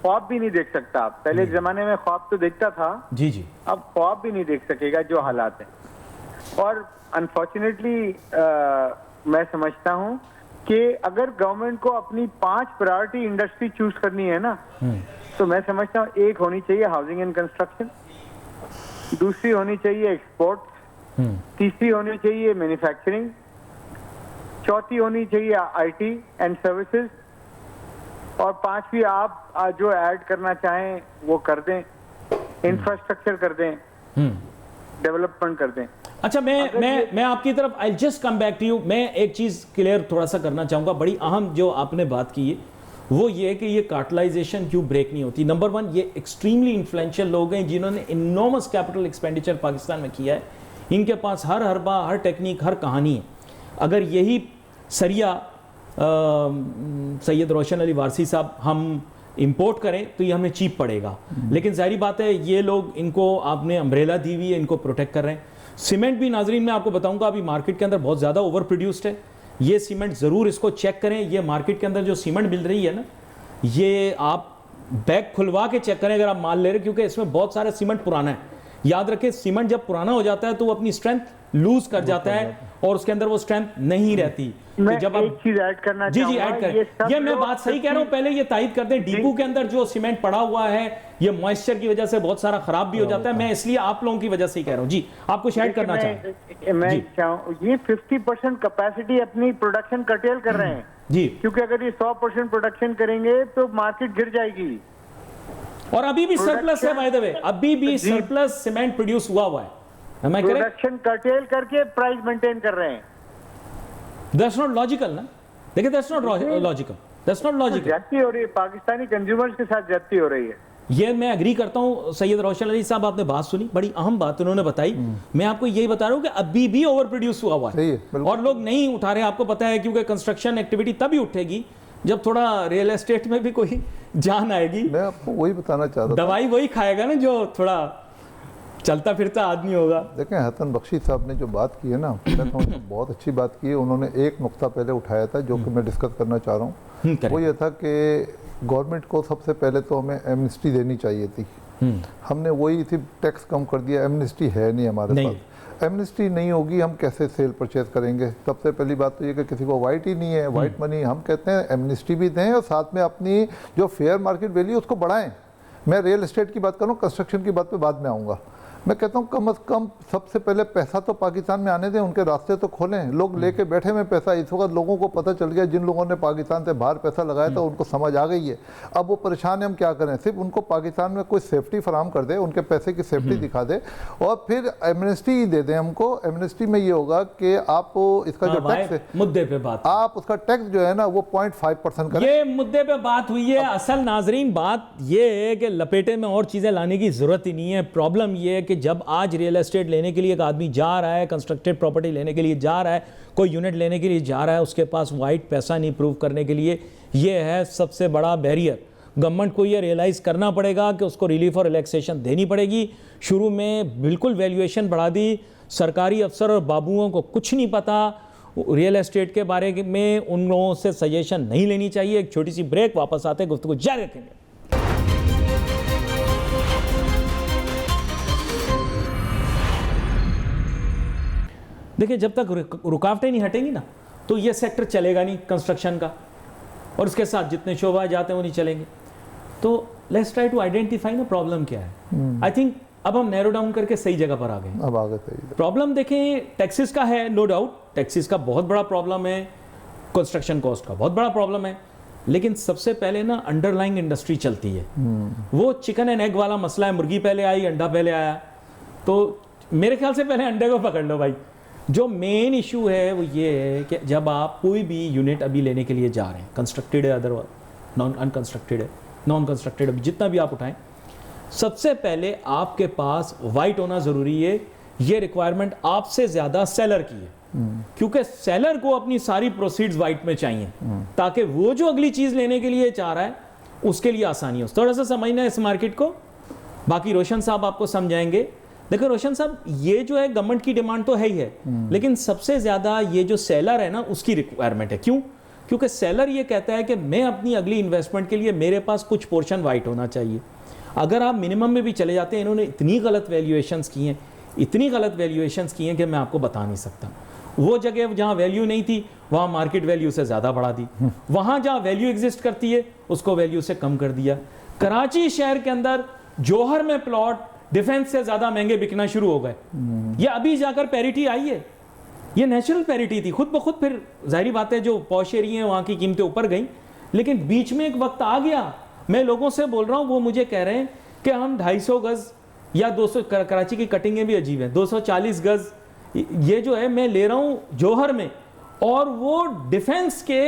ख्वाब भी नहीं देख सकता। आप पहले के जमाने में ख्वाब तो देखता था, जी जी, अब ख्वाब भी नहीं देख सकेगा जो हालात हैं। और अनफॉर्चुनेटली मैं समझता हूँ कि अगर गवर्नमेंट को अपनी 5 प्रायोरिटी इंडस्ट्री चूज करनी है ना, तो मैं समझता हूँ एक होनी चाहिए हाउसिंग एंड कंस्ट्रक्शन, दूसरी होनी चाहिए एक्सपोर्ट, तीसरी होनी चाहिए मैन्युफैक्चरिंग, चौथी होनी चाहिए आईटी एंड सर्विसेज, और 5वीं आप जो ऐड करना चाहें वो कर दें, इंफ्रास्ट्रक्चर कर दें, डेवलपमेंट कर दें। अच्छा, मैं आपकी तरफ I just come back to you. मैं एक चीज क्लियर थोड़ा सा करना चाहूंगा, बड़ी अहम जो आपने बात की है वो ये है कि ये कार्टलाइजेशन क्यों ब्रेक नहीं होती। नंबर 1, ये एक्सट्रीमली इन्फ्लुएंशियल लोग हैं जिन्होंने इनॉर्मस कैपिटल एक्सपेंडिचर पाकिस्तान में किया है। इनके पास हर हरबा, हर टेक्निक, हर कहानी है। अगर यही सरिया सैयद रोशन अली वारसी साहब हम इंपोर्ट करें तो ये हमें चीप पड़ेगा, लेकिन जाहिर बात है ये लोग, इनको आपने अम्ब्रेला दी हुई है, इनको प्रोटेक्ट कर रहे हैं। सीमेंट भी नाजरीन मैं आपको बताऊंगा अभी मार्केट के अंदर बहुत ज़्यादा ओवर प्रोड्यूस्ड है। ये सीमेंट ज़रूर इसको चेक करें। ये मार्केट के अंदर जो सीमेंट मिल रही है ना, ये आप बैग खुलवा के चेक करें अगर आप माल ले रहे हैं, क्योंकि इसमें बहुत सारा सीमेंट पुराना है। याद रखें, सीमेंट जब पुराना हो जाता है तो वो अपनी स्ट्रेंथ लूज कर जाता है और उसके अंदर वो स्ट्रेंथ नहीं रहती। मैं तो जब एक चीज ऐड करना जी चाहूंगा, ऐड करें। ये मैं बात सही कह रहा हूं, पहले ये तायद कर दें, डिपो के अंदर जो सीमेंट पड़ा हुआ है ये मॉइस्चर की वजह से बहुत सारा खराब भी हो जाता है। मैं इसलिए आप लोगों की वजह से ही कह रहा हूं। जी, आप कुछ ऐड करना चाहें? मैं चाहूँ, ये 50% कैपेसिटी अपनी प्रोडक्शन कर्टेल कर रहे हैं जी, क्योंकि अगर ये 100% प्रोडक्शन करेंगे तो मार्केट गिर जाएगी। और अभी भी सरप्लस है, बाय द वे, अभी भी सरप्लस सीमेंट प्रोड्यूस हुआ है। मैं कह प्रोडक्शन कर्टेल करके प्राइस मेंटेन कर रहे हैं। दैट्स नॉट लॉजिकल ना। देखिए, that's not logical, that's not logical. ज्यादती हो रही है, पाकिस्तानी कंज्यूमर्स के साथ ज्यादती हो रही है। ये मैं एग्री करता हूं। सैयद रोशन अली साहब, आपने बात सुनी, बड़ी अहम बात उन्होंने बताई। मैं आपको यही बता रहा हूं कि अभी भी ओवर प्रोड्यूस हुआ सही है है, और लोग नहीं उठा रहे। आपको पता है, क्योंकि कंस्ट्रक्शन एक्टिविटी तभी उठेगी जब थोड़ा रियल एस्टेट में भी कोई जान आएगी। मैं आपको वही बताना चाह रहा था। दवाई वही खाएगा ना जो थोड़ा चलता फिरता आदमी होगा। देखें, हसन बख्शी साहब ने जो बात की है ना, मैं तो बहुत अच्छी बात की है। उन्होंने एक नुक्ता पहले उठाया था जो कि मैं डिस्कस करना चाह रहा हूँ। वो ये था कि गवर्नमेंट को सबसे पहले तो हमें एमनेस्टी देनी चाहिए थी। हमने वही थी, टैक्स कम कर दिया, एमनेस्टी है नहीं हमारे पास। एमनेस्टी नहीं होगी, हम कैसे सेल परचेज करेंगे? सबसे पहली बात तो ये कि किसी को वाइट ही नहीं है, वाइट मनी। हम कहते हैं एमनेस्टी भी दें और साथ में अपनी जो फेयर मार्केट वैल्यू उसको बढ़ाएं। मैं रियल एस्टेट की बात करूँ, कंस्ट्रक्शन की बात पे बाद में आऊँगा। मैं कहता हूँ कम से कम सबसे पहले पैसा तो पाकिस्तान में आने दें, उनके रास्ते तो खोलें। लोग लेके बैठे में पैसा, इस वक्त लोगों को पता चल गया, जिन लोगों ने पाकिस्तान से बाहर पैसा लगाया था उनको समझ आ गई है। अब वो परेशान है, हम क्या करें? सिर्फ उनको पाकिस्तान में कोई सेफ्टी फराम कर दे, उनके पैसे की सेफ्टी दिखा दे और फिर एमनेस्टी ही दे दें हमको। एमनेस्टी में ये होगा कि आप इसका जो टैक्स है, मुद्दे पे बात, आप उसका टैक्स जो है ना वो 0.5% करें। ये मुद्दे पे बात हुई है। असल नाजरीन बात ये है कि लपेटे में और चीजें लाने की जरूरत ही नहीं है। प्रॉब्लम ये है कि जब आज रियल एस्टेट लेने के लिए एक आदमी जा रहा है, कंस्ट्रक्टेड प्रॉपर्टी लेने के लिए जा रहा है, कोई यूनिट लेने के लिए जा रहा है, उसके पास वाइट पैसा नहीं प्रूव करने के लिए, ये है सबसे बड़ा बैरियर। गवर्नमेंट को ये रियलाइज करना पड़ेगा कि उसको रिलीफ और रिलैक्सेशन देनी पड़ेगी। शुरू में बिल्कुल वैल्यूएशन बढ़ा दी, सरकारी अफसर और बाबुओं को कुछ नहीं पता रियल एस्टेट के बारे में, उन लोगों से सजेशन नहीं लेनी चाहिए। एक छोटी सी ब्रेक, वापस आते गुफ्तगू जारी रखेंगे। देखिए, जब तक रुकावटें नहीं हटेंगी ना तो ये सेक्टर चलेगा नहीं कंस्ट्रक्शन का, और इसके साथ जितने शोबा जाते हैं वो नहीं चलेंगे। तो लेट्स ट्राई टू आइडेंटिफाई ना प्रॉब्लम क्या है। आई थिंक अब हम नैरो डाउन करके सही जगह पर आ गए। अब आ गए। प्रॉब्लम देखें, टैक्सेस का है, नो डाउट टैक्सेस का बहुत बड़ा प्रॉब्लम है, कंस्ट्रक्शन कॉस्ट का बहुत बड़ा प्रॉब्लम है, लेकिन सबसे पहले ना अंडरलाइंग इंडस्ट्री चलती है। वो चिकन एंड एग वाला मसला है, मुर्गी पहले आई अंडा पहले आया। तो मेरे ख्याल से पहले अंडे को पकड़ लो भाई। जो मेन इशू है वो ये है कि जब आप कोई भी यूनिट अभी लेने के लिए जा रहे हैं, कंस्ट्रक्टेड है, अदरवाइज नॉन अनकंस्ट्रक्टेड है, नॉन कंस्ट्रक्टेड है, जितना भी आप उठाएं, सबसे पहले आपके पास वाइट होना ज़रूरी है। ये रिक्वायरमेंट आपसे ज़्यादा सेलर की है, क्योंकि सेलर को अपनी सारी प्रोसीड्स वाइट में चाहिए ताकि वो जो अगली चीज़ लेने के लिए चाह रहा है उसके लिए आसानी हो। थोड़ा सा समझना है इस मार्केट को, बाकी रोशन साहब आपको समझाएंगे। देखो रोशन साहब, ये जो है गवर्नमेंट की डिमांड तो है ही है, लेकिन सबसे ज़्यादा ये जो सेलर है ना उसकी रिक्वायरमेंट है। क्यों? क्योंकि सेलर ये कहता है कि मैं अपनी अगली इन्वेस्टमेंट के लिए मेरे पास कुछ पोर्शन वाइट होना चाहिए। अगर आप मिनिमम में भी चले जाते हैं, इन्होंने इतनी गलत वैल्यूएशंस की हैं, इतनी गलत वैल्यूएशंस की हैं कि मैं आपको बता नहीं सकता। वो जगह जहाँ वैल्यू नहीं थी वहाँ मार्केट वैल्यू से ज़्यादा बढ़ा दी, वहाँ जहाँ वैल्यू एग्जिस्ट करती है उसको वैल्यू से कम कर दिया। कराची शहर के अंदर जौहर में प्लॉट डिफेंस से ज़्यादा महंगे बिकना शुरू हो गए। ये अभी जाकर पैरिटी आई है, ये नेचुरल पैरिटी थी खुद ब खुद। फिर जाहिर बात है जो पॉश एरिया हैं वहाँ की कीमतें ऊपर गई, लेकिन बीच में एक वक्त आ गया, मैं लोगों से बोल रहा हूँ, वो मुझे कह रहे हैं कि हम 250 गज या 200, कराची की कटिंगें भी अजीब हैं, 240 गज ये जो है मैं ले रहा हूँ जौहर में, और वो डिफेंस के,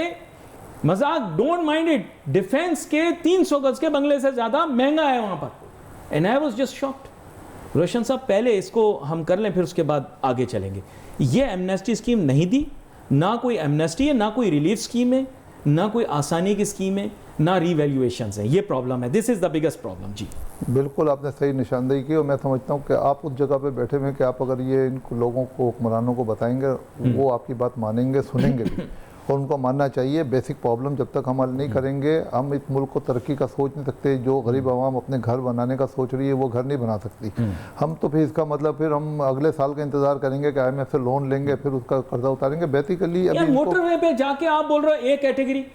मजाक डोंट माइंड इट, डिफेंस के 300 गज के बंगले से ज़्यादा महंगा है वहाँ पर। And I was just shocked. Roshan साहब पहले इसको हम कर लें, फिर उसके बाद आगे चलेंगे। ये एमनेस्टी स्कीम नहीं दी, ना कोई एमनेस्टी है, ना कोई रिलीफ स्कीम है, ना कोई आसानी की स्कीम है, ना रीवैल्यूएशंस है। ये प्रॉब्लम है, this is the biggest problem. जी बिल्कुल आपने सही निशानदेही की, और मैं समझता हूँ कि आप उस जगह पे बैठे हुए हैं कि आप अगर ये इन लोगों को, हुक्मरानों को बताएंगे, वो आपकी बात मानेंगे, सुनेंगे भी, और उनको मानना चाहिए। बेसिक प्रॉब्लम जब तक हम हल नहीं करेंगे, हम इस मुल्क को तरक्की का सोच नहीं सकते। जो गरीब आवाम अपने घर बनाने का सोच रही है वो घर नहीं बना सकती। हम तो फिर इसका मतलब फिर हम अगले साल का इंतजार करेंगे कि IMF से लोन लेंगे, फिर उसका कर्जा उतारेंगे। बेसिकली अभी मोटरवे पे जाके आप बोल रहे हो ए कैटेगरी,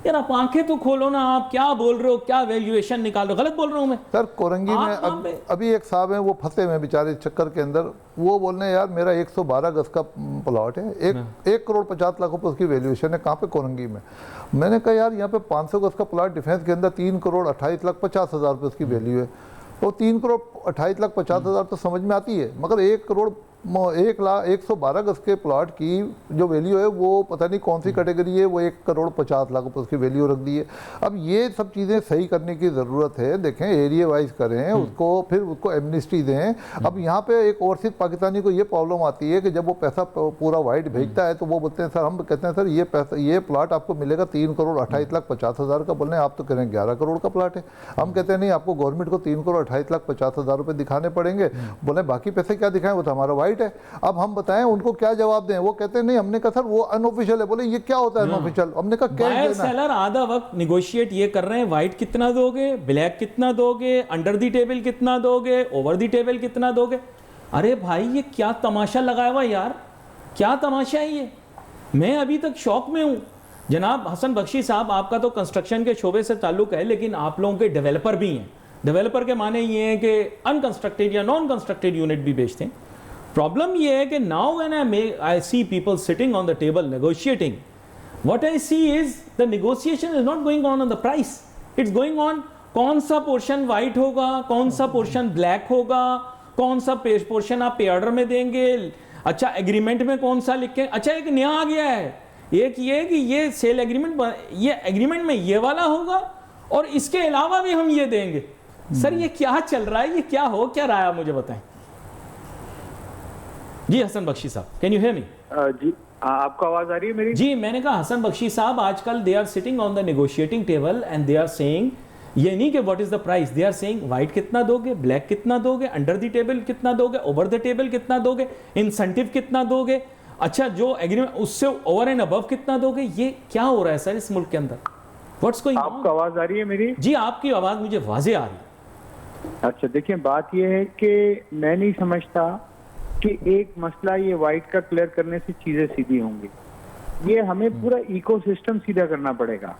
यार आप आंखें तो खोलो ना, आप क्या बोल रहे हो, क्या वैल्यूएशन निकाल रहे हो? गलत बोल रहा हूं मैं सर। कोरंगी में अभी एक साहब हैं, वो फंसे हुए बेचारे चक्कर के अंदर। वो बोल रहे हैं यार मेरा 112 गज का प्लॉट है, 1 करोड़ 50 लाख रुपए उसकी वैल्यूएशन है। कहाँ पे? कोरंगी में। मैंने कहा यार यहाँ पे 500 गज का प्लॉट डिफेंस के अंदर 3 करोड़ 28 लाख 50 हज़ार रुपये उसकी वैल्यू है। तो 3 करोड़ 28 लाख 50 हज़ार तो समझ में आती है, मगर 1 करोड़ 112 गज के प्लॉट की जो वैल्यू है वो पता नहीं कौन सी कैटेगरी है, वो 1 करोड़ 50 लाख रुपये उसकी वैल्यू रख दी है। अब ये सब चीज़ें सही करने की ज़रूरत है। देखें, एरिया वाइज करें उसको, फिर उसको एमनिस्टी दें। अब यहाँ पे एक ओवरसीज पाकिस्तानी को ये प्रॉब्लम आती है कि जब वो पैसा पूरा वाइट भेजता है तो वो बोलते हैं सर, हम कहते हैं सर ये पैसा, ये प्लाट आपको मिलेगा 3 करोड़ 28 लाख 50 हज़ार का। बोल रहे हैं आप तो कह रहे हैं 11 करोड़ का प्लाट है। हम कहते हैं नहीं, आपको गवर्नमेंट को 3 करोड़ 28 लाख 50 हज़ार रुपये दिखाने पड़ेंगे। बोले बाकी पैसे क्या दिखाएं, वो तो हमारा वाइट है। अब हम बताएं उनको क्या जवाब दें? वो कहते हैं नहीं, हमने कहा सर वो अनऑफिशियल है। बोले ये क्या होता है अनऑफिशियल? हमने कहा कैश देना। सेलर आधा वक्त निगोशिएट ये कर रहे हैं, व्हाइट कितना दोगे, ब्लैक कितना दोगे, अंडर द टेबल कितना दोगे, ओवर द टेबल कितना दोगे। अरे भाई ये क्या तमाशा लगाया हुआ यार, क्या तमाशा है ये? मैं अभी तक शौक में हूं। जनाब हसन बख्शी साहब, आपका तो कंस्ट्रक्शन के शोबे से ताल्लुक है, लेकिन आप लोगों के डेवलपर भी हैं। डेवलपर के माने ये हैं कि अनकंस्ट्रक्टेड या नॉन कंस्ट्रक्टेड यूनिट भी बेचते हैं। प्रॉब्लम ये है कि now when I see people sitting on the table negotiating, what I see is the negotiation is not going on the price, it's going on कौन सा पोर्शन वाइट होगा, कौन सा पोर्शन ब्लैक होगा, कौन सा पोर्शन आप पे ऑर्डर में देंगे, अच्छा एग्रीमेंट में कौन सा लिखें। अच्छा एक नया आ गया है, एक ये कि ये सेल एग्रीमेंट, ये एग्रीमेंट में ये वाला होगा और इसके अलावा भी हम ये देंगे। सर ये क्या चल रहा है, ये क्या हो क्या रहा है, मुझे बताएं। जी हसन बख्शी साहब, कैन यू हियर मी? जी आपको आवाज आ रही है मेरी? जी मैंने कहा हसन बख्शी साहब, आजकल they are sitting on the negotiating table and they are saying, ये नहीं कि what is the price, they are saying white कितना दोगे, ब्लैक कितना दोगे, अंडर द टेबल कितना दोगे, ओवर द टेबल कितना दोगे, इंसेंटिव कितना दोगे, अच्छा जो एग्रीमेंट उससे ओवर एंड अबव कितना दोगे। ये क्या हो रहा है सर इस मुल्क के अंदर? What's going on? आपको आवाज आ रही है मेरी? जी आपकी आवाज मुझे वाजे आ रही है। अच्छा देखिए, बात यह है कि मैं नहीं समझता कि एक मसला ये वाइट का क्लियर करने से चीजें सीधी होंगी। ये हमें पूरा इकोसिस्टम सीधा करना पड़ेगा।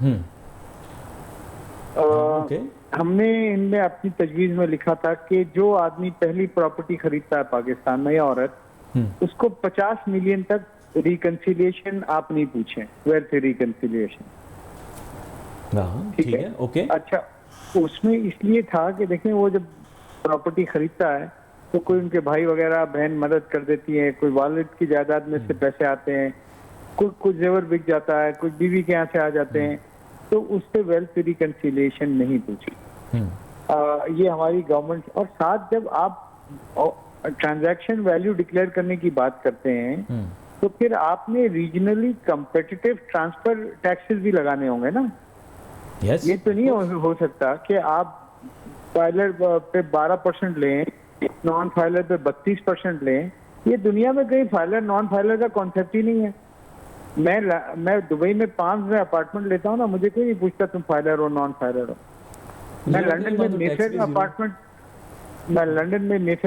हमने इनमें अपनी तजवीज में लिखा था कि जो आदमी पहली प्रॉपर्टी खरीदता है पाकिस्तान में या औरत, उसको 50 मिलियन तक रिकंसिलिएशन आप नहीं पूछें, वेल्थ रिकंसिलिएशन। ठीक है, ओके। अच्छा उसमें इसलिए था कि देखें वो जब प्रॉपर्टी खरीदता है तो कोई उनके भाई वगैरह बहन मदद कर देती है, कोई वालिद की जायदाद में से पैसे आते हैं, कुछ जेवर बिक जाता है, कुछ बीवी के यहाँ से आ जाते हैं, तो उससे वेल्थ रिकंसिलिएशन नहीं पूछी। ये हमारी गवर्नमेंट। और साथ जब आप ट्रांजैक्शन वैल्यू डिक्लेयर करने की बात करते हैं तो फिर आपने रीजनली कंपेटिटिव ट्रांसफर टैक्सेस भी लगाने होंगे ना। yes. ये तो नहीं हो सकता कि आप फाइलर पे 12% लें, नॉन फाइलर पे 32% लें। ये दुनिया में कहीं फाइलर नॉन फाइलर का कॉन्सेप्ट ही नहीं है। मैं दुबई में 5 में अपार्टमेंट लेता हूँ ना, मुझे कोई नहीं पूछता तुम फाइलर हो नॉन फाइलर हो। मैं लंदन में मेफेयर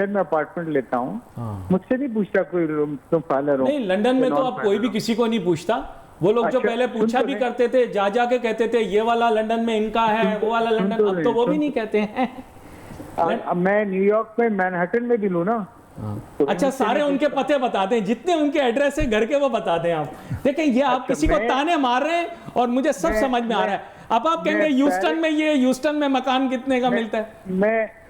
में अपार्टमेंट लेता हूँ, मुझसे नहीं पूछता कोई तुम फाइलर हो। नहीं, लंदन में तो अब कोई भी किसी को नहीं पूछता। वो लोग जो अच्छा, पहले पूछा भी करते थे, जा के कहते थे ये वाला लंदन में इनका है, वो वाला लंदन, अब तो वो भी नहीं कहते हैं। अब मैं न्यूयॉर्क में मैनहट्टन में भी लूँ ना। तो अच्छा, सारे उनके पते बता दें, जितने उनके एड्रेस है घर के वो बता दें आप। देखें, ये आप किसी को ताने मार रहे हैं और मुझे सब समझ में आ रहा है। अब आप कहेंगे ह्यूस्टन में ह्यूस्टन में मकान कितने का मिलता है।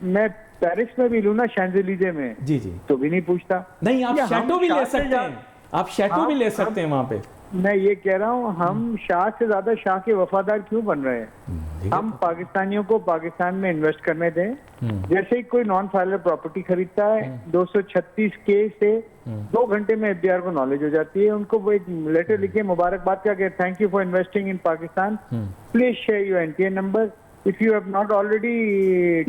मैं पेरिस में भी लूँ ना, शैंज़ेलिज़े में, जी जी, तो भी नहीं पूछता। नहीं, आप शैटो भी ले सकते हैं, आप शैटो भी ले सकते हैं वहां पे। मैं ये कह रहा हूँ, हम शाह से ज्यादा शाह के वफादार क्यों बन रहे हैं? हम पाकिस्तानियों को पाकिस्तान में इन्वेस्ट करने दें। जैसे ही कोई नॉन फाइलर प्रॉपर्टी खरीदता है, 236 के से 2 घंटे में एफबीआर को नॉलेज हो जाती है। उनको वो एक लेटर लिखे, मुबारकबाद क्या कहते, thank you for investing in Pakistan, please share your NTA number if you have not already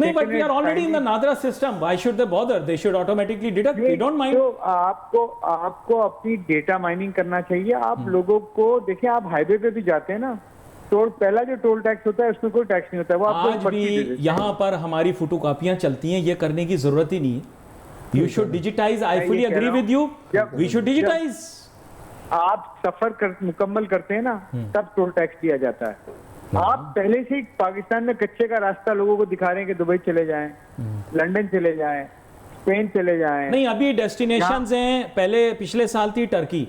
no, but we are already in the Nadra system. Why should they bother? They should automatically deduct. We don't mind. तो आपको अपनी data mining करना चाहिए। आप लोगों को देखिए, आप हाईवे पे भी जाते हैं ना, तो पहला जो टोल टैक्स होता है उसमें कोई टैक्स नहीं होता है। वो आपको आज भी यहाँ पर हमारी फोटोकॉपियां चलती हैं, ये करने की जरूरत ही नहीं है। You should digitize. I fully agree with you. We should digitize. आप सफर मुकम्मल करते हैं ना, तब टोल टैक्स दिया जाता है। आप पहले से ही पाकिस्तान में कच्चे का रास्ता लोगों को दिखा रहे हैं कि दुबई चले जाएं, लंदन चले जाएं, स्पेन चले जाएं। नहीं, अभी डेस्टिनेशंस हैं। पहले पिछले साल थी टर्की।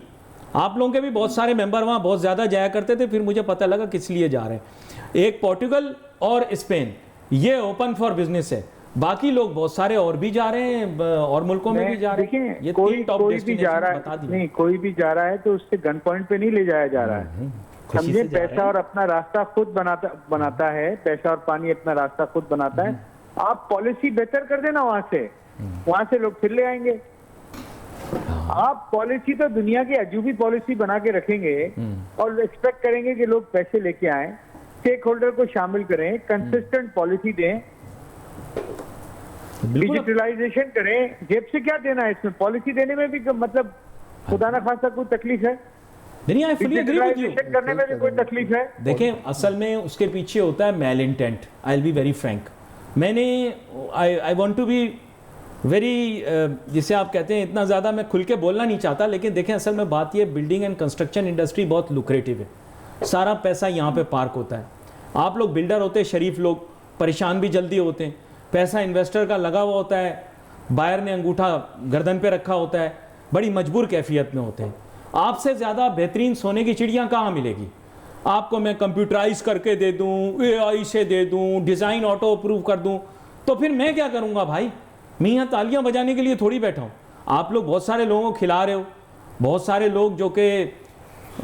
आप लोगों के भी बहुत सारे मेंबर वहां बहुत ज्यादा जाया करते थे, फिर मुझे पता लगा किस लिए जा रहे हैं। एक पोर्टुगल और स्पेन, ये ओपन फॉर बिजनेस है। बाकी लोग बहुत सारे और भी जा रहे हैं, और मुल्कों में भी जा रहे हैं। ये कोई भी जा रहा है, नहीं कोई भी जा रहा है तो उससे गन पॉइंट पे नहीं ले जाया जा रहा है। समझे, पैसा और अपना रास्ता खुद बनाता है, पैसा और पानी अपना रास्ता खुद बनाता है। आप पॉलिसी बेहतर कर देना वहां से लोग फिर ले आएंगे। आप पॉलिसी तो दुनिया की अजूबी पॉलिसी बना के रखेंगे और एक्सपेक्ट करेंगे कि लोग पैसे लेके आए। स्टेक होल्डर को शामिल करें, कंसिस्टेंट पॉलिसी दें, डिजिटलाइजेशन करें। जेब से क्या देना है इसमें? पॉलिसी देने में भी मतलब खुदा ना खासा कोई तकलीफ है? नहीं, I fully agree with you. करने में भी कोई तकलीफ है? देखें, असल में उसके पीछे होता है mal intent. I will be very frank. I want to be very, जिसे आप कहते हैं, इतना ज़्यादा मैं खुल के बोलना नहीं चाहता, लेकिन देखें असल में बात ये, बिल्डिंग एंड कंस्ट्रक्शन इंडस्ट्री बहुत लुक्रेटिव है। सारा पैसा यहाँ पे पार्क होता है। आप लोग बिल्डर होते हैं, शरीफ लोग, परेशान भी जल्दी होते हैं। पैसा इन्वेस्टर का लगा हुआ होता है, बायर ने अंगूठा गर्दन पे रखा होता है, बड़ी मजबूर कैफियत में होते हैं। आपसे ज़्यादा बेहतरीन सोने की चिड़ियाँ कहाँ मिलेगी? आपको मैं कंप्यूटराइज करके दे दूँ, AI से दे दूँ, डिज़ाइन ऑटो अप्रूव कर दूँ, तो फिर मैं क्या करूँगा भाई? मैं यहाँ तालियाँ बजाने के लिए थोड़ी बैठा हूँ। आप लोग बहुत सारे लोगों को खिला रहे हो। बहुत सारे लोग जो कि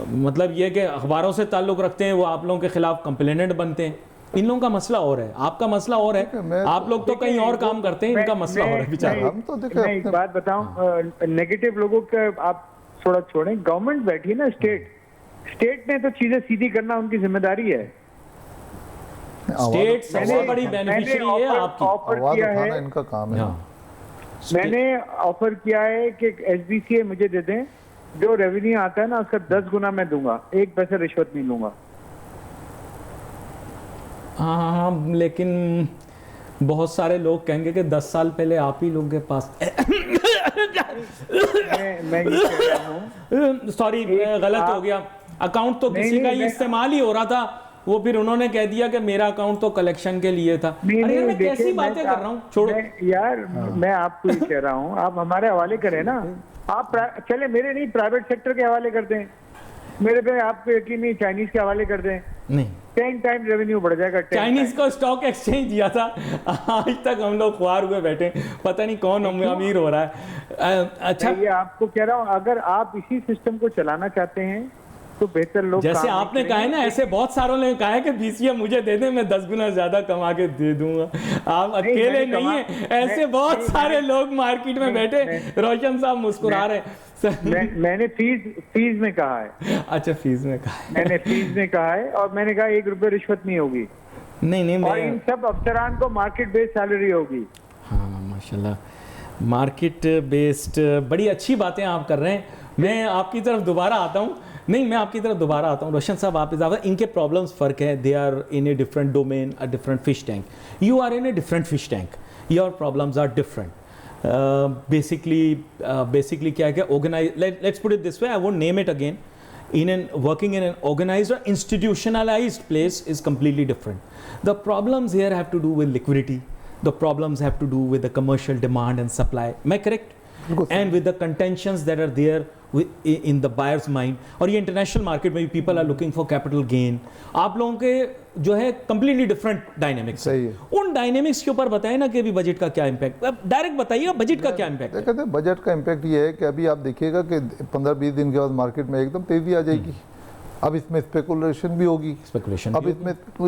मतलब ये कि अखबारों से ताल्लुक़ रखते हैं, वो आप लोगों के खिलाफ कंप्लेनेंट बनते हैं। इन लोगों का मसला और है, आपका मसला और है। आप लोग तो कहीं और काम करते हैं, इनका मसला और है बेचारे। हम तो देखो, एक बात बताऊं, नेगेटिव लोगों का आप थोड़ा छोड़ें। गवर्नमेंट बैठी है ना, स्टेट ने तो चीजें सीधी करना उनकी जिम्मेदारी है। स्टेट सबसे बड़ी बेनिफिशियरी है आपकी। ऑफर किया है, इनका काम है। मैंने ऑफर किया है कि SBCA मुझे दे दें, जो रेवेन्यू आता है ना उसका 10 गुना मैं दूंगा, 1 पैसा रिश्वत नहीं लूंगा। हाँ, लेकिन बहुत सारे लोग कहेंगे कि 10 साल पहले आप ही लोग के पास मैं ये कह रहा हूँ, सॉरी गलत हो गया। अकाउंट तो किसी का ही इस्तेमाल ही हो रहा था, वो फिर उन्होंने कह दिया कि मेरा अकाउंट तो कलेक्शन के लिए था। अरे मैं कैसी बातें कर रहा हूँ, छोड़ो यार। मैं आपको ये कह रहा हूँ, आप हमारे हवाले करें ना। आप चले, मेरे नहीं, प्राइवेट सेक्टर के हवाले कर दें। मेरे पे आपको यकीन नहीं, चाइनीज के हवाले कर दें। नहीं, 10 टाइम रेवेन्यू बढ़ जाएगा। चाइनीज को स्टॉक एक्सचेंज दिया था, आज तक हम लोग ख्वार हुए बैठे, पता नहीं कौन अमीर हो रहा है। अच्छा, ये आपको कह रहा हूँ, अगर आप इसी सिस्टम को चलाना चाहते हैं तो बेहतर लोग, जैसे आपने कहा है ना, ऐसे बहुत सारों ने कहा है कि BCA मुझे दे दे, मैं 10 गुना ज्यादा कमा के दे दूंगा। आप अकेले नहीं है, ऐसे बहुत सारे लोग मार्केट में बैठे। रोशन साहब मुस्कुरा रहे हैं। मैंने फीस में कहा है। अच्छा, फीस में कहा है। मैंने फीस में कहा है, और मैंने कहा 1 रुपये रिश्वत नहीं होगी। नहीं, और इन सब अफसरान को मार्केट बेस्ड सैलरी होगी। हाँ, माशाल्लाह, मार्केट बेस्ड, बड़ी अच्छी बातें आप कर रहे हैं। मैं आपकी तरफ दोबारा आता हूँ। नहीं, मैं आपकी तरफ दोबारा आता हूँ। रोशन साहब, आप इजाफा, इनके प्रॉब्लम्स फ़र्क है, they are in a different domain, a different fish tank, you are in a different fish tank, your problems are different. Basically क्या है कि organise, let's put it this way, I won't name it again, working in an organized or institutionalized place is completely different. The problems here have to do with liquidity, the problems have to do with the commercial demand and supply, am I correct? And with the contentions that are there in the buyer's mind, और ये international market में भी people are looking for capital gain, आप लोगों के जो है completely different dynamics सही है। उन डायनेमिक्स के ऊपर बताएं ना कि अभी बजट का क्या इम्पैक्ट, डायरेक्ट बताइएगा बजट का क्या इम्पैक्ट है। कहते हैं बजट का इम्पैक्ट ये है कि अभी आप देखिएगा कि 15-20 दिन के बाद मार्केट में एकदम तेजी आ जाएगी। अब इसमें स्पेकुलेशन भी होगी, स्पेकुलेशन अब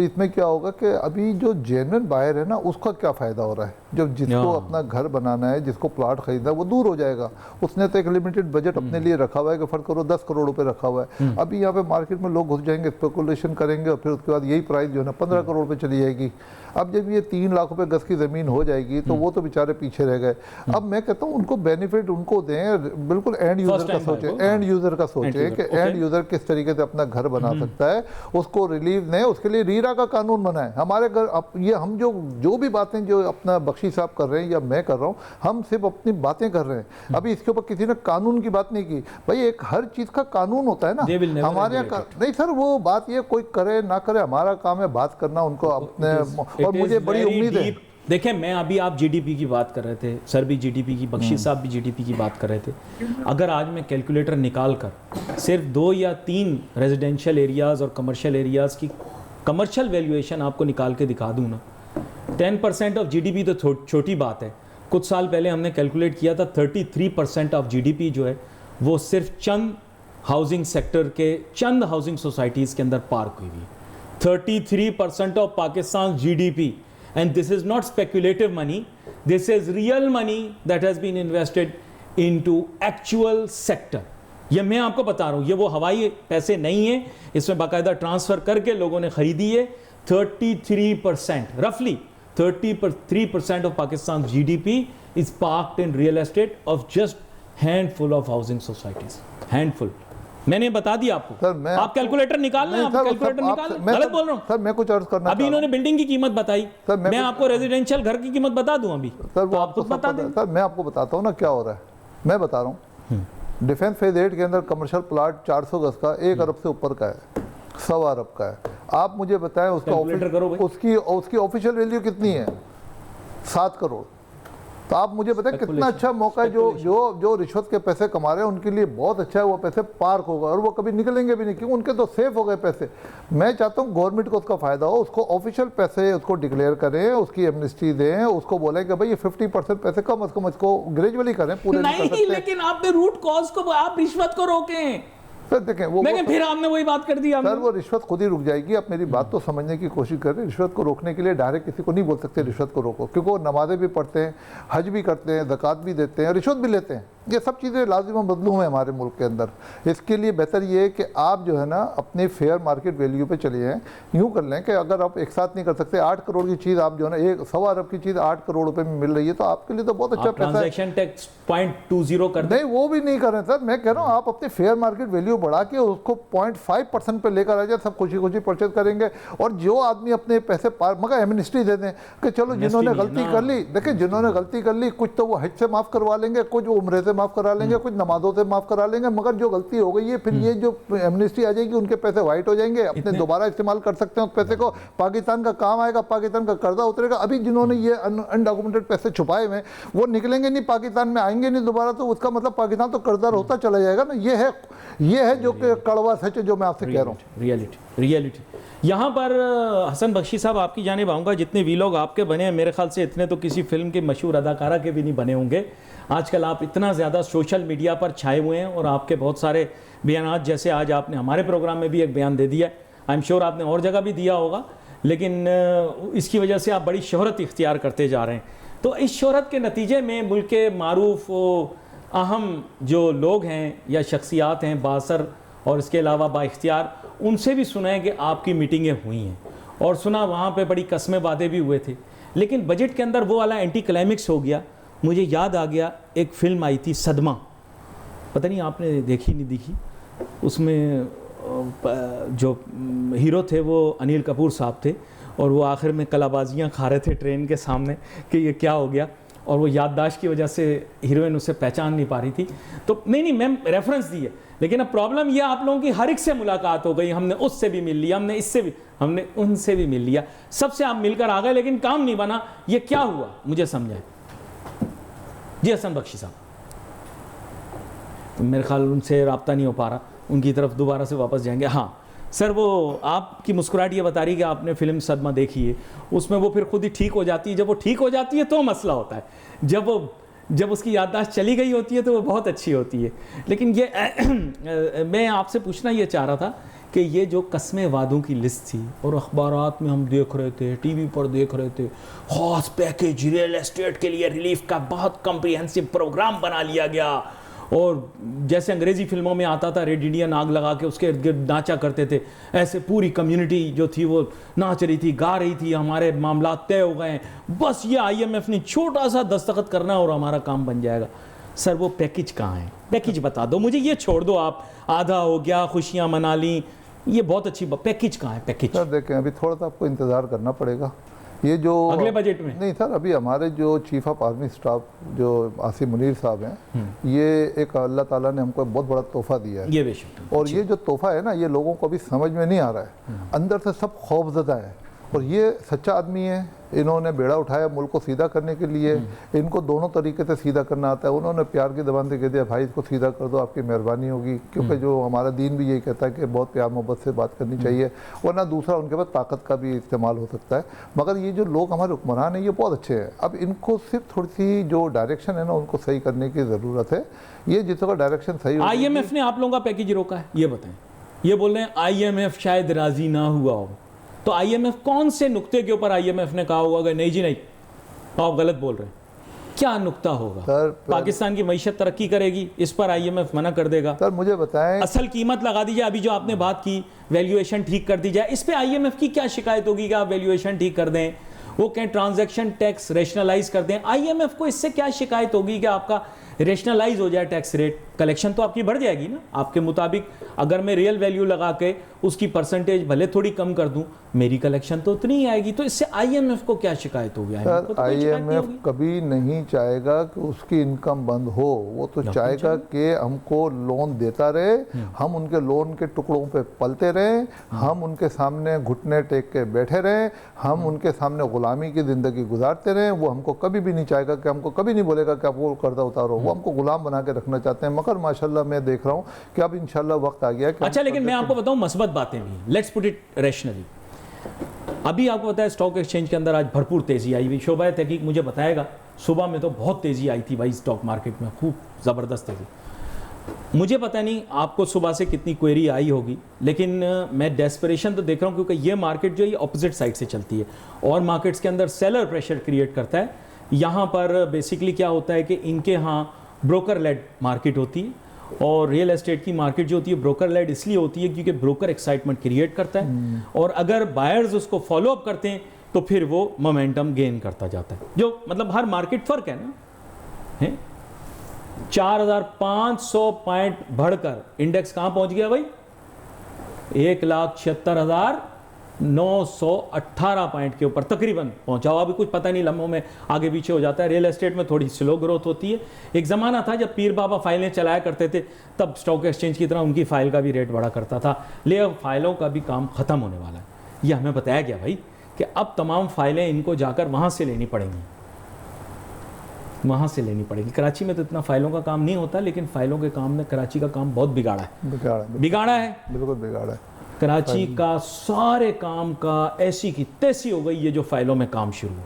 इसमें क्या होगा कि अभी जो जेन्युइन बायर है ना, उसका क्या फ़ायदा हो रहा है, जब जिसको अपना घर बनाना है, जिसको प्लाट खरीदना है, वो दूर हो जाएगा। उसने तो एक लिमिटेड बजट अपने लिए रखा हुआ है कि फर्क करो 10 करोड़ रुपए रखा हुआ है। अभी यहाँ पे मार्केट में लोग घुस जाएंगे, स्पेकुलेशन करेंगे और फिर उसके बाद यही प्राइस जो है ना 15 करोड़ पे चली जाएगी। अब जब ये 3 लाख रुपए गज की ज़मीन हो जाएगी तो वो तो बेचारे पीछे रह गए। अब मैं कहता हूँ उनको बेनिफिट उनको दें, बिल्कुल एंड यूज़र का सोचें, एंड यूज़र का सोचें कि एंड यूज़र किस तरीके से अपना घर बना सकता है, उसको रिलीफ दें। उसके लिए रीरा का कानून बनाएं। हमारे घर अब ये हम जो भी बातें जो अपना बख्शी साहब कर रहे हैं या मैं कर रहा हूँ, हम सिर्फ अपनी बातें कर रहे हैं। अभी इसके ऊपर किसी ने कानून की बात नहीं की। भाई एक हर चीज़ का कानून होता है ना, हमारे यहाँ नहीं सर, वो बात ये कोई करे ना करे, हमारा काम है बात करना उनको अपने। और मुझे बड़ी उम्मीद है, देखें, मैं अभी आप जीडीपी की बात कर रहे थे, सर भी जीडीपी की, बख्शी साहब भी जीडीपी की बात कर रहे थे। अगर आज मैं कैलकुलेटर निकाल कर सिर्फ 2 या 3 रेजिडेंशियल एरियाज़ और कमर्शियल एरियाज़ की कमर्शियल वैल्यूएशन आपको निकाल के दिखा दूँ ना, 10% ऑफ जीडीपी तो छोटी बात है। कुछ साल पहले हमने कैलकुलेट किया था 33% ऑफ जीडीपी जो है वो सिर्फ चंद हाउसिंग सेक्टर के, चंद हाउसिंग सोसाइटीज़ के अंदर पार्क हुई हुई। 33% of Pakistan's GDP, and this is not speculative money, this is real money that has been invested into actual sector. ये मैं आपको बता रहा हूँ, ये वो हवाई पैसे नहीं है, इसमें बाकायदा ट्रांसफ़र करके लोगों ने ख़रीदी है। 33%, रफली 33% of Pakistan's GDP is parked in real estate of just handful of housing societies, handful. मैंने बता दिया आपको सर, आप कैलकुलेटर निकाल लें, आप कैलकुलेटर निकाल लें। गलत बोल रहा हूं सर, मैं कुछ अर्ज करना अभी इन्होंने बिल्डिंग की कीमत बताई सर, मैं आपको रेजिडेंशियल घर की कीमत बता दूं अभी सर, वो आपको बता दें सर। मैं आपको बताता हूं ना क्या हो रहा है, मैं बता रहा हूं। डिफेंस फेज 8 के अंदर कमर्शियल प्लाट 400 गज का 1 अरब से ऊपर का है, 1.25 अरब का है। आप मुझे बताएं उसकी ऑफिशियल वैल्यू कितनी है? 7 करोड़। तो आप मुझे बताएं कितना अच्छा मौका है, जो रिश्वत के पैसे कमा रहे हैं उनके लिए बहुत अच्छा है। वो पैसे पार्क होगा और वो कभी निकलेंगे भी नहीं, क्योंकि उनके तो सेफ हो गए पैसे। मैं चाहता हूँ गवर्नमेंट को उसका फायदा हो, उसको ऑफिशियल पैसे उसको डिक्लेयर करें, उसकी एमनेस्टी दें, उसको बोले कि भाई ये 50% पैसे कम से कम इसको ग्रेजुअली करें, पूरे नहीं। लेकिन आपने रूट कॉज को, आप रिश्वत को रोकें सर। देखें वो फिर आपने वही बात कर दी सर, वो रिश्वत खुद ही रुक जाएगी। आप मेरी बात तो समझने की कोशिश करें। रिश्वत को रोकने के लिए डायरेक्ट किसी को नहीं बोल सकते रिश्वत को रोको, क्योंकि वो नमाज़ें भी पढ़ते हैं, हज भी करते हैं, ज़कात भी देते हैं, रिश्वत भी लेते हैं। ये सब चीज़ें लाजिम मजलूम है हमारे मुल्क के अंदर। इसके लिए बेहतर ये है कि आप जो है ना अपने फेयर मार्केट वैल्यू पे चले जाएँ। यूँ कर लें कि अगर आप एक साथ नहीं कर सकते, 8 करोड़ की चीज़ आप जो है ना 1.25 अरब की चीज़ 8 करोड़ रुपए में मिल रही है, तो आपके लिए तो बहुत अच्छा पैसा है। ट्रांजैक्शन टैक्स 0.20 कर नहीं, वो भी नहीं कर रहे सर। मैं कह रहा हूँ आप अपने फेयर मार्केट वैल्यू बढ़ा के उसको 0.5% पे लेकर आ जाए, सब खुशी खुशी परचेज करेंगे। और जो आदमी अपने पैसे पार मगर एमनेस्टी दे दें कि चलो जिन्होंने गलती कर ली, देखिए जिन्होंने गलती कर ली, कुछ तो वो हज से माफ़ करवा लेंगे, कुछ उम्रे से माफ़ करा लेंगे, कुछ नमाजों से माफ़ करा लेंगे, मगर जो गलती हो गई है फिर ये जो एमनेस्टी आ जाएगी, उनके पैसे वाइट हो जाएंगे, अपने दोबारा इस्तेमाल कर सकते हैं उस पैसे को। पाकिस्तान का काम आएगा, पाकिस्तान का कर्जा उतरेगा। अभी जिन्होंने ये अनडॉक्यूमेंटेड पैसे छुपाए हुए वो निकलेंगे नहीं, पाकिस्तान में आएंगे नहीं दोबारा, तो उसका मतलब पाकिस्तान तो कर्जदार होता चला जाएगा ना। ये है जो कड़वा सच है जो मैं आपसे कह रहा हूँ। रियलिटी यहाँ पर हसन बख्शी साहब आपकी जानिब आऊँगा। जितने वीलॉग आपके बने हैं मेरे ख्याल से इतने तो किसी फिल्म के मशहूर अदाकारा के भी नहीं बने होंगे। आजकल आप इतना ज़्यादा सोशल मीडिया पर छाए हुए हैं और आपके बहुत सारे बयान, जैसे आज आपने हमारे प्रोग्राम में भी एक बयान दे दिया, आई एम श्योर आपने और जगह भी दिया होगा, लेकिन इसकी वजह से आप बड़ी शोहरत इख्तियार करते जा रहे हैं। तो इस शोहरत के नतीजे में मुल्क के मारूफ अहम जो लोग हैं या शख्सियात हैं बासर और इसके अलावा बाइख्तियार, उनसे भी सुना है कि आपकी मीटिंगें हुई हैं और सुना वहाँ पे बड़ी कस्में वादे भी हुए थे, लेकिन बजट के अंदर वो वाला एंटी क्लाइमिक्स हो गया। मुझे याद आ गया एक फ़िल्म आई थी सदमा, पता नहीं आपने देखी नहीं देखी, उसमें जो हीरो थे वो अनिल कपूर साहब थे, और वो आखिर में कलाबाजियाँ खा रहे थे ट्रेन के सामने कि ये क्या हो गया, और वो याददाश्त की वजह से हीरोइन उसे पहचान नहीं पा रही थी। तो नहीं मैम रेफरेंस दी है, लेकिन अब प्रॉब्लम ये आप लोगों की हर एक से मुलाकात हो गई, हमने उससे भी मिल लिया, हमने इससे भी, हमने उनसे भी मिल लिया, सबसे आप मिलकर आ गए, लेकिन काम नहीं बना। ये क्या हुआ मुझे समझाएं जी हसन बख्शी साहब। तो मेरे ख्याल उनसे रब्ता नहीं हो पा रहा, उनकी तरफ दोबारा से वापस जाएंगे। हाँ सर, वो आपकी मुस्कुराहट ये बता रही कि आपने फिल्म सदमा देखी है, उसमें वो फिर खुद ही ठीक हो जाती है। जब वो ठीक हो जाती है तो मसला होता है, जब उसकी याददाश्त चली गई होती है तो वो बहुत अच्छी होती है। लेकिन ये मैं आपसे पूछना ये चाह रहा था कि ये जो कस्में वादों की लिस्ट थी, और अखबारात में हम देख रहे थे, टीवी पर देख रहे थे, खास पैकेज रियल एस्टेट के लिए रिलीफ का बहुत कॉम्प्रिहेंसिव प्रोग्राम बना लिया गया, और जैसे अंग्रेज़ी फिल्मों में आता था रेड इंडियन आग लगा के उसके इर्द गिर्द नाचा करते थे, ऐसे पूरी कम्युनिटी जो थी वो नाच रही थी, गा रही थी, हमारे मामला तय हो गए हैं, बस ये IMF ने छोटा सा दस्तखत करना और हमारा काम बन जाएगा। सर वो पैकेज कहाँ है? पैकेज बता दो मुझे, ये छोड़ दो आप, आधा हो गया, खुशियाँ मना ली, ये बहुत अच्छी पैकेज कहाँ है? पैकेज सर देखें, अभी थोड़ा सा आपको इंतज़ार करना पड़ेगा। ये जो अगले बजट में नहीं सर, अभी हमारे जो चीफ ऑफ आर्मी स्टाफ जो आसिम मुनीर साहब हैं, ये एक अल्लाह ताला ने हमको बहुत बड़ा तोहफा दिया है। ये बेशक, और ये जो तोहफा है ना, ये लोगों को अभी समझ में नहीं आ रहा है, अंदर से सब खौफजदा है। और ये सच्चा आदमी है, इन्होंने बेड़ा उठाया मुल्क को सीधा करने के लिए, इनको दोनों तरीके से सीधा करना आता है। उन्होंने प्यार की ज़बान से कह दिया भाई इसको सीधा कर दो, आपकी मेहरबानी होगी, क्योंकि जो हमारा दीन भी यही कहता है कि बहुत प्यार मोहब्बत से बात करनी चाहिए, वरना दूसरा उनके पास ताकत का भी इस्तेमाल हो सकता है। मगर ये जो लोग हमारे हुक्मरान हैं ये बहुत अच्छे हैं, अब इनको सिर्फ थोड़ी सी जो डायरेक्शन है ना उनको सही करने की ज़रूरत है। ये जिसका डायरेक्शन सही हो, IMF ने आप लोगों का पैकेज रोका है, ये बताएं। ये बोल रहे हैं IMF शायद राजी ना हुआ हो, तो IMF कौन से नुक्ते के ऊपर IMF ने कहा होगा कि नहीं जी नहीं, आप गलत बोल रहे हैं? क्या नुक्ता होगा? सर पाकिस्तान की मईशत तरक्की करेगी, इस पर IMF मना कर देगा? सर मुझे बताएं, असल कीमत लगा दीजिए, अभी जो आपने बात की वैल्यूएशन ठीक कर दी जाए, इस पे IMF की क्या शिकायत होगी कि आप वैल्यूएशन ठीक कर दें, वो कहें ट्रांजैक्शन टैक्स रेशनलाइज कर दें? IMF को इससे क्या शिकायत होगी कि आपका रेशनलाइज हो जाए टैक्स रेट? कलेक्शन तो आपकी बढ़ जाएगी ना आपके मुताबिक। अगर मैं रियल वैल्यू लगा के उसकी परसेंटेज भले थोड़ी कम कर दूं, मेरी कलेक्शन तो उतनी ही आएगी, तो इससे IMF को क्या शिकायत होगी? सर IMF कभी नहीं चाहेगा कि उसकी इनकम बंद हो, वो तो चाहेगा कि हमको लोन देता रहे, हम उनके लोन के टुकड़ों पे पलते रहें, हम उनके सामने घुटने टेक के बैठे रहें, हम उनके सामने गुलामी की ज़िंदगी गुजारते रहें। वो हमको कभी भी नहीं चाहेगा कि, हमको कभी नहीं बोलेगा कि आप वो कर्जा उतारो, वो हमको गुलाम बना के रखना चाहते हैं। मगर माशाल्लाह मैं देख रहा हूँ कि अब इंशाल्लाह वक्त आ गया कि अच्छा, लेकिन मैं आपको बताऊं मस्बत बातें भी, लेट्स पुट इट रैशनली। अभी आपको पता है स्टॉक एक्सचेंज के अंदर आज भरपूर तेजी आई हुई, शोबा तहकीक मुझे बताएगा, सुबह में तो बहुत तेजी आई थी भाई स्टॉक मार्केट में, खूब ज़बरदस्त तेजी। मुझे पता नहीं आपको सुबह से कितनी क्वेरी आई होगी, लेकिन मैं डेस्परेशन तो देख रहा हूँ, क्योंकि ये मार्केट जो है अपोजिट साइड से चलती है, और मार्केट्स के अंदर सेलर प्रेशर क्रिएट करता है। यहाँ पर बेसिकली क्या होता है कि इनके यहाँ ब्रोकर लेड मार्केट होती है, और रियल एस्टेट की मार्केट जो होती है ब्रोकर लेड इसलिए होती है क्योंकि ब्रोकर एक्साइटमेंट क्रिएट करता है, और अगर बायर्स उसको फॉलो अप करते हैं तो फिर वो मोमेंटम गेन करता जाता है। जो मतलब हर मार्केट फर्क है ना, है 4500 पॉइंट बढ़कर इंडेक्स कहाँ पहुंच गया भाई? 1,76,918 पॉइंट के ऊपर तकरीबन पहुंचा हुआ। अभी कुछ पता नहीं, लम्हों में आगे पीछे हो जाता है। रियल एस्टेट में थोड़ी स्लो ग्रोथ होती है। एक ज़माना था जब पीर बाबा फाइलें चलाया करते थे, तब स्टॉक एक्सचेंज की तरह उनकी फाइल का भी रेट बढ़ा करता था। लेकिन अब फाइलों का भी काम ख़त्म होने वाला है। ये हमें बताया गया भाई कि अब तमाम फाइलें इनको जाकर वहाँ से लेनी पड़ेंगी, वहाँ से लेनी पड़ेगी। कराची में तो इतना फाइलों का काम नहीं होता, लेकिन फाइलों के काम में कराची का काम बहुत बिगाड़ा है। बिगाड़ा है, बिल्कुल बिगाड़ा है। कराची का सारे काम का ऐसी की तैसी हो गई, ये जो फाइलों में काम शुरू हो।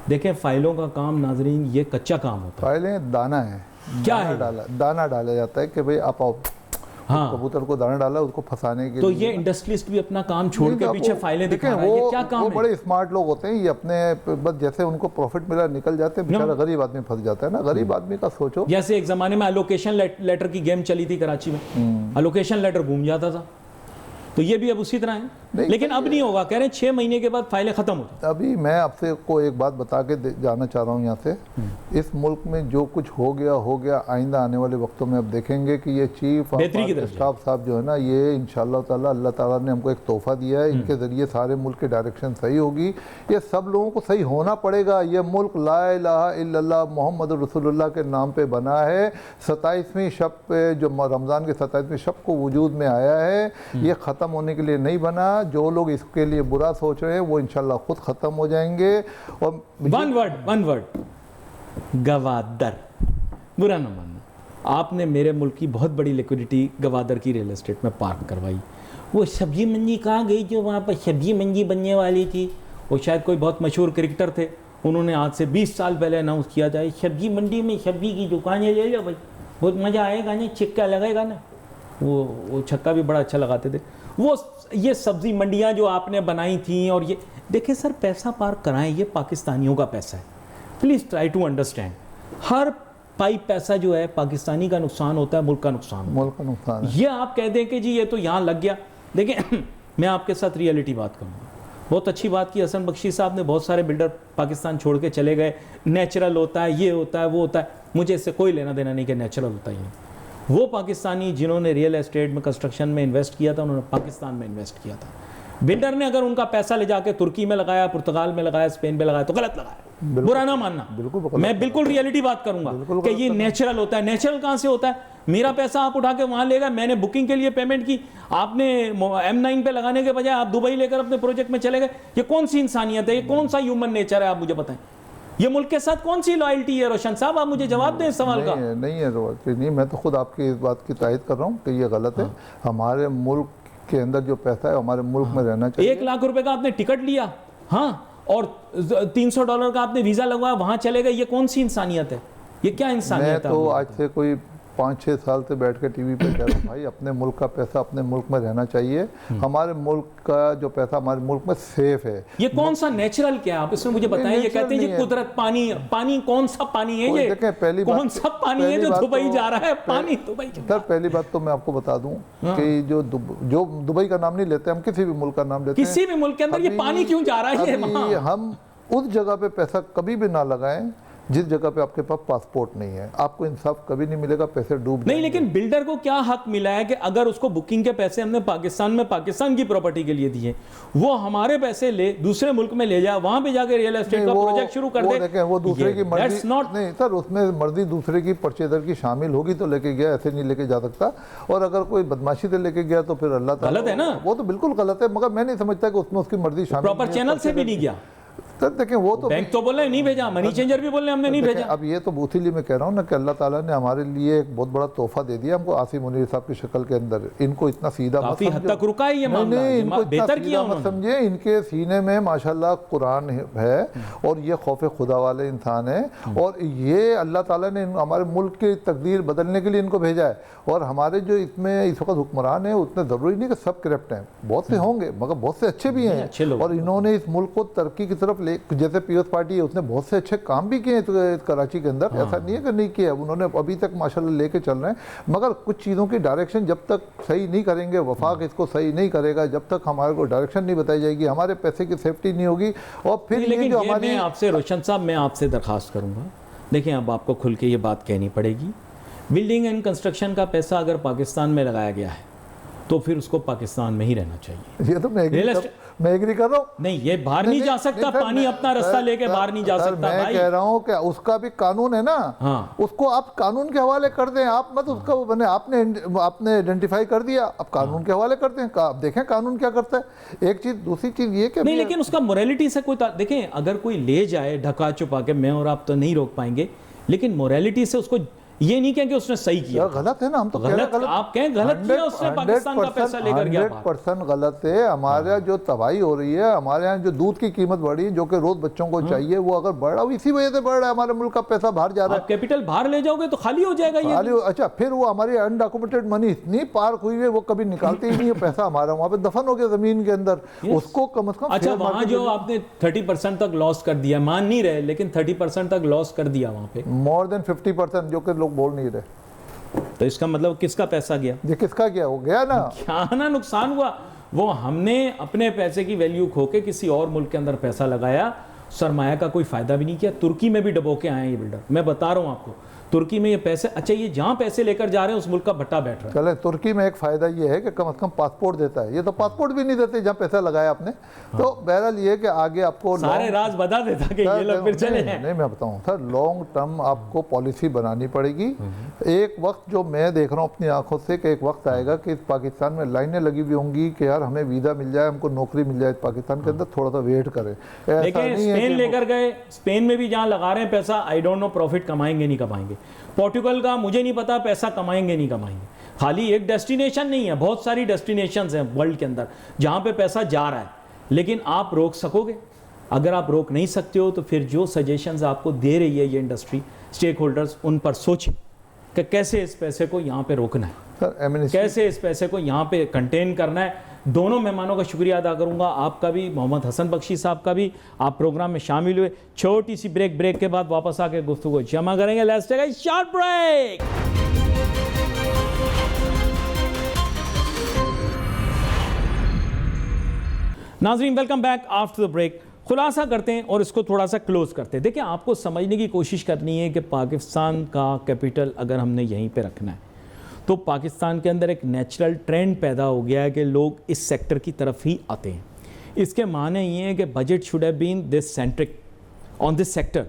देखें फाइलों का काम नाजरीन ये कच्चा काम होता है। फाइलें दाना है, क्या दाना है? दाना डाला जाता है कि भाई आप आओ, हाँ, कबूतर को दाना डाला उसको फंसाने के तो लिए। ये इंडस्ट्रियलिस्ट भी अपना काम छोड़ के पीछे फाइलें दिखा रहा है, वो ये क्या काम वो है? बड़े स्मार्ट लोग होते हैं, ये अपने बस जैसे उनको प्रॉफिट मिला निकल जाते हैं, बेचारा गरीब आदमी फंस जाता है ना। गरीब आदमी का सोचो, जैसे एक ज़माने में अलोकेशन लेटर की गेम चली थी कराची में, अलोकेशन लेटर घूम जाता था, तो ये भी अब उसी तरह है। नहीं, लेकिन अब नहीं होगा, कह रहे हैं 6 महीने के बाद फाइलें खत्म हो जाए। अभी मैं आपसे को एक बात बता के जाना चाह रहा हूँ यहाँ से, इस मुल्क में जो कुछ हो गया, आइंदा आने वाले वक्तों में अब देखेंगे कि ये चीफ बेहतरी की तरफ स्टाफ साहब जो है ना, ये इंशाल्लाह ताला अल्लाह ताला ने हमको एक तोहफा दिया है, इनके ज़रिए सारे मुल्क की डायरेक्शन सही होगी। ये सब लोगों को सही होना पड़ेगा। ये मुल्क ला इलाहा इल्लल्लाह मोहम्मद रसूलुल्लाह के नाम पे बना है। 27वीं शब पे जो रमज़ान के 27वीं शब को वजूद में आया है, ये ख़त्म होने के लिए नहीं बना। जो लोग इसके लिए बुरा सोच रहे हैं वो इंशाल्लाह खुद ख़त्म हो जाएंगे। और वन वर्ड, गवादर, बुरा ना मानना। आपने मेरे मुल्क की बहुत बड़ी लिक्विडिटी गवादर की रियल एस्टेट में पार्क करवाई। वो सब्जी मंडी कहाँ गई जो वहाँ पर सब्जी मंडी बनने वाली थी? वो शायद कोई बहुत मशहूर क्रिकेटर थे, उन्होंने आज से 20 साल पहले अनाउंस किया जाए सब्जी मंडी में सब्जी की दुकानें ले लो भाई, बहुत मज़ा आएगा ना, छिक्का लगेगा ना। वो छक्का भी बड़ा अच्छा लगाते थे। वो ये सब्जी मंडियाँ जो आपने बनाई थी, और ये देखिए सर, पैसा पार्क कराएं, ये पाकिस्तानियों का पैसा है। Please try to understand. हर पाई पैसा जो है पाकिस्तानी का नुकसान होता है, मुल्क का नुकसान होता है। मुल्क का नुकसान है। ये आप कह दें कि जी ये तो यहाँ लग गया। देखिए मैं आपके साथ रियलिटी बात करूँगा। बहुत अच्छी बात की हसन बख्शी साहब ने, बहुत सारे बिल्डर पाकिस्तान छोड़ के चले गए। नेचुरल होता है, ये होता है, वो होता है। मुझे इससे कोई लेना देना नहीं कि नेचुरल होता ही नहीं। वो पाकिस्तानी जिन्होंने रियल एस्टेट में, कंस्ट्रक्शन में इन्वेस्ट किया था, उन्होंने पाकिस्तान में इन्वेस्ट किया था। बिल्डर ने अगर उनका पैसा ले जाके तुर्की में लगाया, पुर्तगाल में लगाया, स्पेन में लगाया, तो गलत लगाया। बुरा ना मानना, मैं बिल्कुल रियलिटी बात करूंगा कि ये नेचुरल होता है। नेचुरल कहां से होता है? मेरा पैसा आप उठा के वहां ले गए, मैंने बुकिंग के लिए पेमेंट की, आपने M9 पे लगाने के बजाय आप दुबई लेकर अपने प्रोजेक्ट में चले गए। ये कौन सी इंसानियत है? ये कौन सा ह्यूमन नेचर है? आप मुझे बताएं, ये मुल्क के साथ कौन सी लॉयल्टी है? रोशन साहब, आप मुझे जवाब दें इस सवाल का। नहीं है नहीं, मैं तो खुद आपकी इस बात की तायद कर रहा हूँ कि ये गलत है। हमारे मुल्क के अंदर जो पैसा है हमारे मुल्क में रहना चाहिए। 1 लाख रुपए का आपने टिकट लिया, हाँ, और $300 का आपने वीजा लगवाया, वहां चले गए। ये कौन सी इंसानियत है? ये क्या इंसानियत है? मैं तो आज से कोई 5-6 साल से बैठ के टीवी पे कह रहा हूँ, भाई अपने मुल्क का पैसा अपने मुल्क में रहना चाहिए। हमारे मुल्क का जो पैसा हमारे मुल्क में सेफ है। ये कौन सा नेचुरल क्या है? आप इसमें मुझे बताएं। ये कहते हैं ये कुदरत पानी कौन सा पानी है? ये देखें, कौन सा पानी है जो दुबई जा रहा है? पानी दुबई सर, पहली बात तो मैं आपको बता दूं कि जो दुबई का नाम नहीं लेते हम, किसी भी मुल्क का नाम लेते हैं। किसी भी मुल्क के अंदर ये पानी क्यों जा रहा है? हम उस जगह पे पैसा कभी भी ना लगाएं जिस जगह पे आपके पास पासपोर्ट नहीं है। आपको इंसाफ कभी नहीं मिलेगा, पैसे डूब नहीं। लेकिन बिल्डर को क्या हक मिला है कि अगर उसको बुकिंग के पैसे हमने पाकिस्तान में पाकिस्तान की प्रॉपर्टी के लिए दिए, वो हमारे पैसे ले दूसरे मुल्क में ले जाए, वहां पे जाकर रियल एस्टेट का प्रोजेक्ट शुरू कर दे? देखें, वो दूसरे की मर्जी नहीं सर, उसमें मर्जी दूसरे की परचेजर की शामिल होगी तो लेके गया, ऐसे नहीं लेके जा सकता। और अगर कोई बदमाशी से लेके गया तो फिर अल्लाह ताला, गलत है ना? वो तो बिल्कुल गलत है, मगर मैं नहीं समझता कि उसमें उसकी मर्जी शामिल। प्रॉपर चैनल से भी नहीं गया सर। देखें, वो तो बैंक तो बोल रहे नहीं भेजा, मनी चेंजर भी बोल रहे हमने नहीं भेजा। अब ये तो इसीलिए मैं कह रहा हूँ ना कि अल्लाह ताला ने हमारे लिए एक बहुत बड़ा तोहफा दे दिया हमको, आसिम मुनीर साहब की शक्ल के अंदर। इनको इतना सीधा काफी हद तक रुका है ये मामला, इनको बेहतर किया मत समझे। इनके सीने में माशाल्लाह कुरान है और ये खौफ खुदा वाले इंसान है, और ये अल्लाह ताला ने हमारे मुल्क की तकदीर बदलने के लिए इनको भेजा है। और हमारे जो इसमें इस वक्त हुक्मरान हैं, उतने ज़रूरी नहीं कि सब करप्ट हैं, बहुत से होंगे मगर बहुत से अच्छे भी हैं। और इन्होंने इस मुल्क को तरक्की की तरफ ले, जैसे पीएस पार्टी है, उसने बहुत से अच्छे काम भी किए हैं कराची के अंदर। ऐसा नहीं है कि नहीं किया, उन्होंने अभी तक माशाल्लाह लेके चल रहे हैं। मगर कुछ चीज़ों की डायरेक्शन जब तक सही नहीं करेंगे, वफाक इसको सही नहीं करेगा, जब तक हमारे को डायरेक्शन नहीं बताई जाएगी, हमारे पैसे की सेफ्टी नहीं होगी। और फिर लेकिन ये हमारी, मैं आपसे रोशन साहब, मैं आपसे दरखास्त करूंगा, देखिए अब आपको खुल के ये बात कहनी पड़ेगी। बिल्डिंग एंड कंस्ट्रक्शन का पैसा अगर पाकिस्तान में लगाया गया है तो फिर उसको पाकिस्तान में ही रहना चाहिए। ये तो मैं एग्री कर रहा हूँ। नहीं, ये बाहर नहीं जा सकता, पानी अपना रास्ता लेके बाहर नहीं जा सकता। मैं कह रहा हूँ कि उसका भी कानून है ना, हाँ। उसको आप कानून के हवाले कर दें। आप मत उसका बने, आपने आइडेंटिफाई कर दिया, अब कानून के हवाले कर दें, आप देखें कानून क्या करता है। एक चीज, दूसरी चीज ये कि नहीं, लेकिन उसका मोरालिटी से कोई देखें, अगर कोई ले जाए ढका छुपा के, मैं और आप तो नहीं रोक पाएंगे, लेकिन मोरालिटी से उसको ये नहीं कहें कि उसने सही किया। गलत है ना, हम तो गलत, आप कहें गलत किया, उसने पाकिस्तान का पैसा लेकर गया। 100% गलत है। हमारे जो तबाही हो रही है, हमारे यहाँ जो दूध की कीमत बढ़ी, जो कि रोज बच्चों को चाहिए, वो अगर बढ़ रहा है, इसी वजह से बढ़ रहा है। हमारे मुल्क का पैसा बाहर जा रहा है। कैपिटल बाहर ले जाओगे तो खाली हो जाएगा ये। अच्छा, फिर वो हमारी अनडॉक्यूमेंटेड मनी इतनी पार्क हुई है, वो कभी निकालते ही नहीं है पैसा हमारा, वहाँ पे दफन हो गया जमीन के अंदर। उसको कम से कम, अच्छा, वहाँ जो आपने 30% तक लॉस कर दिया, मान नहीं रहे, लेकिन 30% तक लॉस कर दिया वहाँ पे, मोर देन 50%, जो कि लोग बोल नहीं रहे। तो इसका मतलब किसका पैसा गया? ये किसका गया? हो गया ना, क्या ना नुकसान हुआ। वो हमने अपने पैसे की वैल्यू खो के किसी और मुल्क के अंदर पैसा लगाया, सरमाया का कोई फ़ायदा भी नहीं किया। तुर्की में भी डबो के आए हैं ये बिल्डर, मैं बता रहा हूँ आपको। तुर्की में ये पैसे, अच्छा ये जहाँ पैसे लेकर जा रहे हैं उस मुल्क का भट्टा बैठ रहा है। चले, तुर्की में एक फ़ायदा ये है कि कम से कम पासपोर्ट देता है, ये तो पासपोर्ट भी नहीं देते जहाँ पैसा लगाया आपने। तो बहरहाल ये कि आगे आपको सारे राज बता देता कि ये लोग फिर चले हैं। नहीं, मैं बताऊँ सर, लॉन्ग टर्म आपको पॉलिसी बनानी पड़ेगी। एक वक्त जो मैं देख रहा हूँ अपनी आंखों से कि एक वक्त आएगा कि पाकिस्तान में लाइनें लगी हुई होंगी कि यार हमें वीज़ा मिल जाए, हमको नौकरी मिल जाए पाकिस्तान के अंदर, थोड़ा सा वेट करें। लेकिन स्पेन लेकर गए, स्पेन में भी जहाँ लगा रहे हैं पैसा, आई डोंट नो प्रॉफिट कमाएंगे नहीं कमाएंगे। पोर्टुगल का मुझे नहीं पता पैसा कमाएंगे नहीं कमाएंगे। खाली एक डेस्टिनेशन नहीं है, बहुत सारी डेस्टिनेशंस हैं वर्ल्ड के अंदर जहाँ पे पैसा जा रहा है। लेकिन आप रोक सकोगे? अगर आप रोक नहीं सकते हो तो फिर जो सजेशंस आपको दे रही है ये इंडस्ट्री स्टेक होल्डर्स, उन पर सोचें कि कैसे इस पैसे को यहाँ पे रोकना है, कैसे इस पैसे को यहाँ पे कंटेन करना है। दोनों मेहमानों का शुक्रिया अदा करूंगा, आपका भी, मोहम्मद हसन बख्शी साहब का भी, आप प्रोग्राम में शामिल हुए। छोटी सी ब्रेक के बाद वापस आके गुफ्तगू जमा करेंगे। Let's take a short break. नाज़रीन, welcome back after the break. खुलासा करते हैं और इसको थोड़ा सा क्लोज करते हैं। देखिए, आपको समझने की कोशिश करनी है कि पाकिस्तान का कैपिटल अगर हमने यहीं पे रखना है तो पाकिस्तान के अंदर एक नेचुरल ट्रेंड पैदा हो गया है कि लोग इस सेक्टर की तरफ ही आते हैं। इसके माने ये हैं कि budget should have been this centric on this sector.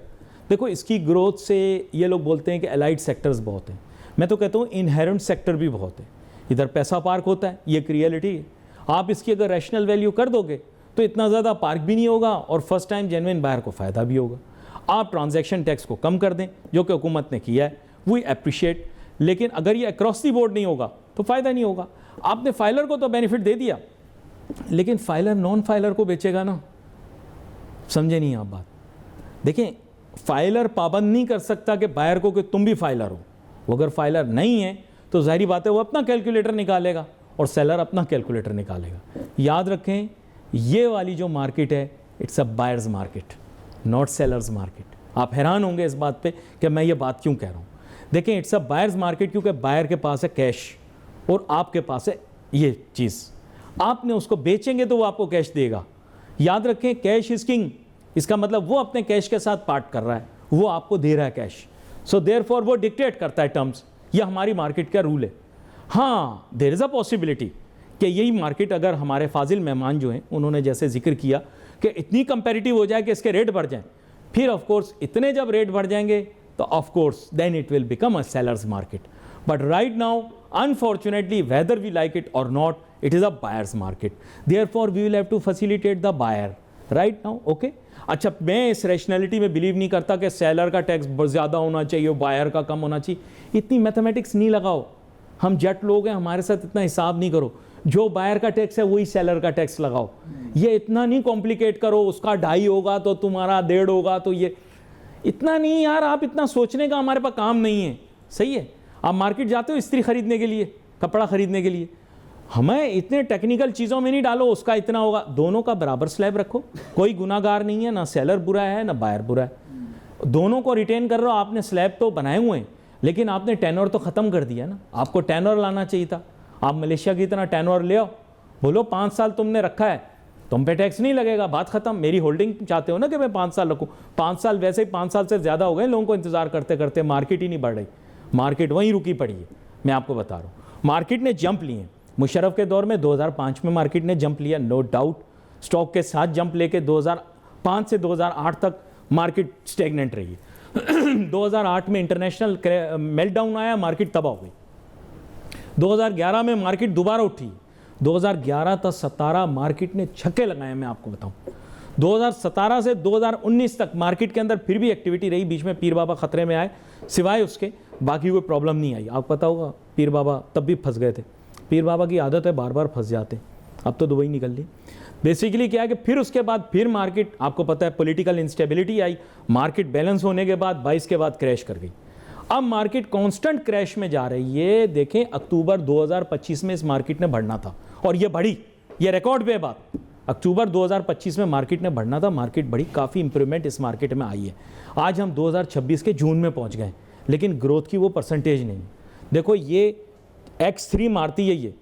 देखो, इसकी ग्रोथ से ये लोग बोलते हैं कि एलाइड सेक्टर्स बहुत हैं, मैं तो कहता हूँ इनहेरेंट सेक्टर भी बहुत है। इधर पैसा पार्क होता है, ये एक रियलिटी है। आप इसकी अगर रैशनल वैल्यू कर दोगे तो इतना ज़्यादा पार्क भी नहीं होगा और फर्स्ट टाइम जेन्युइन बायर को फ़ायदा भी होगा। आप ट्रांजैक्शन टैक्स को कम कर दें, जो कि हुकूमत ने किया है, वी एप्रिशिएट। लेकिन अगर ये अक्रॉस दी बोर्ड नहीं होगा तो फ़ायदा नहीं होगा। आपने फाइलर को तो बेनिफिट दे दिया, लेकिन फाइलर नॉन फाइलर को बेचेगा ना, समझे नहीं आप बात। देखें, फाइलर पाबंद नहीं कर सकता कि बायर को कि तुम भी फाइलर हो। वो अगर फाइलर नहीं है तो जाहिर बात है वो अपना कैलकुलेटर निकालेगा और सेलर अपना कैलकुलेटर निकालेगा। याद रखें, ये वाली जो मार्केट है, it's a buyer's market, not sellers market. आप हैरान होंगे इस बात पे कि मैं ये बात क्यों कह रहा हूँ। देखें, इट्स अ बायर्स मार्केट क्योंकि बायर के पास है कैश और आपके पास है ये चीज़। आपने उसको बेचेंगे तो वो आपको कैश देगा। याद रखें, कैश इज किंग। इसका मतलब वो अपने कैश के साथ पार्ट कर रहा है, वो आपको दे रहा है कैश। सो देयरफॉर वो डिक्टेट करता है टर्म्स। ये हमारी मार्केट का रूल है। हाँ, देयर इज़ अ पॉसिबिलिटी कि यही मार्केट अगर हमारे फाजिल मेहमान जो हैं उन्होंने जैसे जिक्र किया कि इतनी कंपेटिटिव हो जाए कि इसके रेट बढ़ जाएं, फिर ऑफ कोर्स इतने जब रेट बढ़ जाएंगे तो of course then it will become a seller's market. But right now unfortunately whether we like it और not, it is a buyer's market. Therefore we will have to facilitate the buyer right now. Okay, अच्छा, मैं इस rationality में believe नहीं करता कि seller का tax ज़्यादा होना चाहिए, बायर का कम होना चाहिए। इतनी मैथमेटिक्स नहीं लगाओ, हम जट लोग हैं, हमारे साथ इतना हिसाब नहीं करो। जो बायर का टैक्स है वही सेलर का टैक्स लगाओ। ये इतना नहीं कॉम्प्लिकेट करो, उसका 2.5 होगा तो तुम्हारा 1.5 होगा, तो ये इतना नहीं यार। आप इतना सोचने का हमारे पास काम नहीं है, सही है। आप मार्केट जाते हो इस्त्री खरीदने के लिए, कपड़ा खरीदने के लिए, हमें इतने टेक्निकल चीज़ों में नहीं डालो उसका इतना होगा। दोनों का बराबर स्लैब रखो, कोई गुनाहगार नहीं है, ना सेलर बुरा है ना बायर बुरा है। दोनों को रिटेन कर रहे हो। आपने स्लैब तो बनाए हुए हैं लेकिन आपने टेनर तो ख़त्म कर दिया ना। आपको टेनर लाना चाहिए था। आप मलेशिया की तरह टेनर ले आओ, बोलो 5 साल तुमने रखा है, तुम पे टैक्स नहीं लगेगा, बात खत्म। मेरी होल्डिंग चाहते हो ना कि मैं 5 साल रखूँ। 5 साल वैसे ही 5 साल से ज़्यादा हो गए लोगों को इंतज़ार करते करते, मार्केट ही नहीं बढ़ रही, मार्केट वहीं रुकी पड़ी है। मैं आपको बता रहा हूँ, मार्केट ने जंप लिए। मुशर्रफ के दौर में 2005 में मार्केट ने जंप लिया, नो डाउट। स्टॉक के साथ जंप लेके 2005 से 2008 तक मार्केट स्टेगनेंट रही है। 2008 में इंटरनेशनल मेल्टडाउन आया, मार्केट तबाह हो गई। 2011 में मार्केट दोबारा उठी। 2011 तक 17 मार्केट ने छक्के लगाए, मैं आपको बताऊं। 2017 से 2019 तक मार्केट के अंदर फिर भी एक्टिविटी रही। बीच में पीर बाबा खतरे में आए, सिवाय उसके बाकी कोई प्रॉब्लम नहीं आई। आपको पता होगा पीर बाबा तब भी फंस गए थे। पीर बाबा की आदत है बार बार फंस जाते, अब तो दुबई निकल ली। बेसिकली क्या है कि फिर उसके बाद फिर मार्केट, आपको पता है पॉलिटिकल इंस्टेबिलिटी आई, मार्केट बैलेंस होने के बाद 22 के बाद क्रैश कर गई। अब मार्केट कांस्टेंट क्रैश में जा रही है। देखें, अक्टूबर 2025 में इस मार्केट ने बढ़ना था और ये बढ़ी, ये रिकॉर्ड पे बात। अक्टूबर 2025 में मार्केट ने बढ़ना था, मार्केट बढ़ी, काफ़ी इंप्रूवमेंट इस मार्केट में आई है। आज हम 2026 के जून में पहुंच गए, लेकिन ग्रोथ की वो परसेंटेज नहीं। देखो, ये X3 मारती है,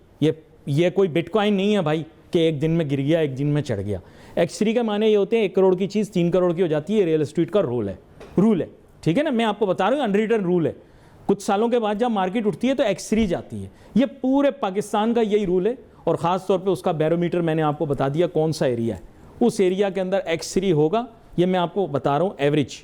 ये कोई बिटकॉइन नहीं है भाई कि एक दिन में गिर गया, एक दिन में चढ़ गया। X3 के माने ये होते हैं 1 करोड़ की चीज़ 3 करोड़ की हो जाती है। रियल एस्टेट का रूल है, ठीक है ना, मैं आपको बता रहा हूँ, अनरिटन रूल है। कुछ सालों के बाद जब मार्केट उठती है तो X3 जाती है। ये पूरे पाकिस्तान का यही रूल है, और ख़ास तौर पे उसका बैरोमीटर मैंने आपको बता दिया कौन सा एरिया है, उस एरिया के अंदर X3 होगा। ये मैं आपको बता रहा हूँ एवरेज,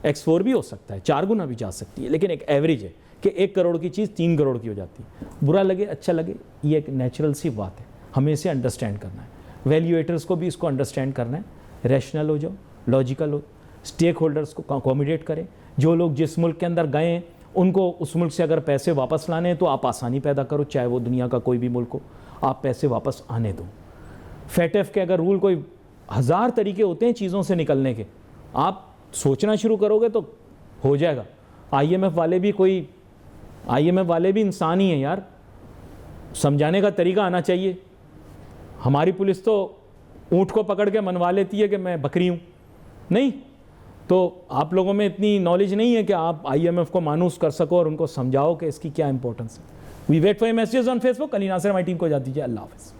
X4 भी हो सकता है, 4 गुना भी जा सकती है, लेकिन एक एवरेज है कि 1 करोड़ की चीज़ 3 करोड़ की हो जाती है। बुरा लगे अच्छा लगे, ये एक नेचुरल सी बात है, हमें इसे अंडरस्टैंड करना है। वैल्यूएटर्स को भी इसको अंडरस्टैंड करना है, रैशनल हो जाओ, लॉजिकल हो, स्टेक होल्डर्स को अकोमोडेट करें। जो लोग जिस मुल्क के अंदर गए हैं उनको उस मुल्क से अगर पैसे वापस लाने हैं तो आप आसानी पैदा करो, चाहे वो दुनिया का कोई भी मुल्क हो, आप पैसे वापस आने दो। FATF के अगर रूल, कोई 1000 तरीके होते हैं चीज़ों से निकलने के, आप सोचना शुरू करोगे तो हो जाएगा। IMF वाले भी इंसान ही हैं यार, समझाने का तरीका आना चाहिए। हमारी पुलिस तो ऊँट को पकड़ के मनवा लेती है कि मैं बकरी हूँ, नहीं तो आप लोगों में इतनी नॉलेज नहीं है कि आप IMF को मानूस कर सको और उनको समझाओ कि इसकी क्या इंपॉर्टेंस है। We wait for messages on Facebook. Ali Nasir हमारी टीम को इजाज़त दीजिए, अल्लाह हाफ़िज़।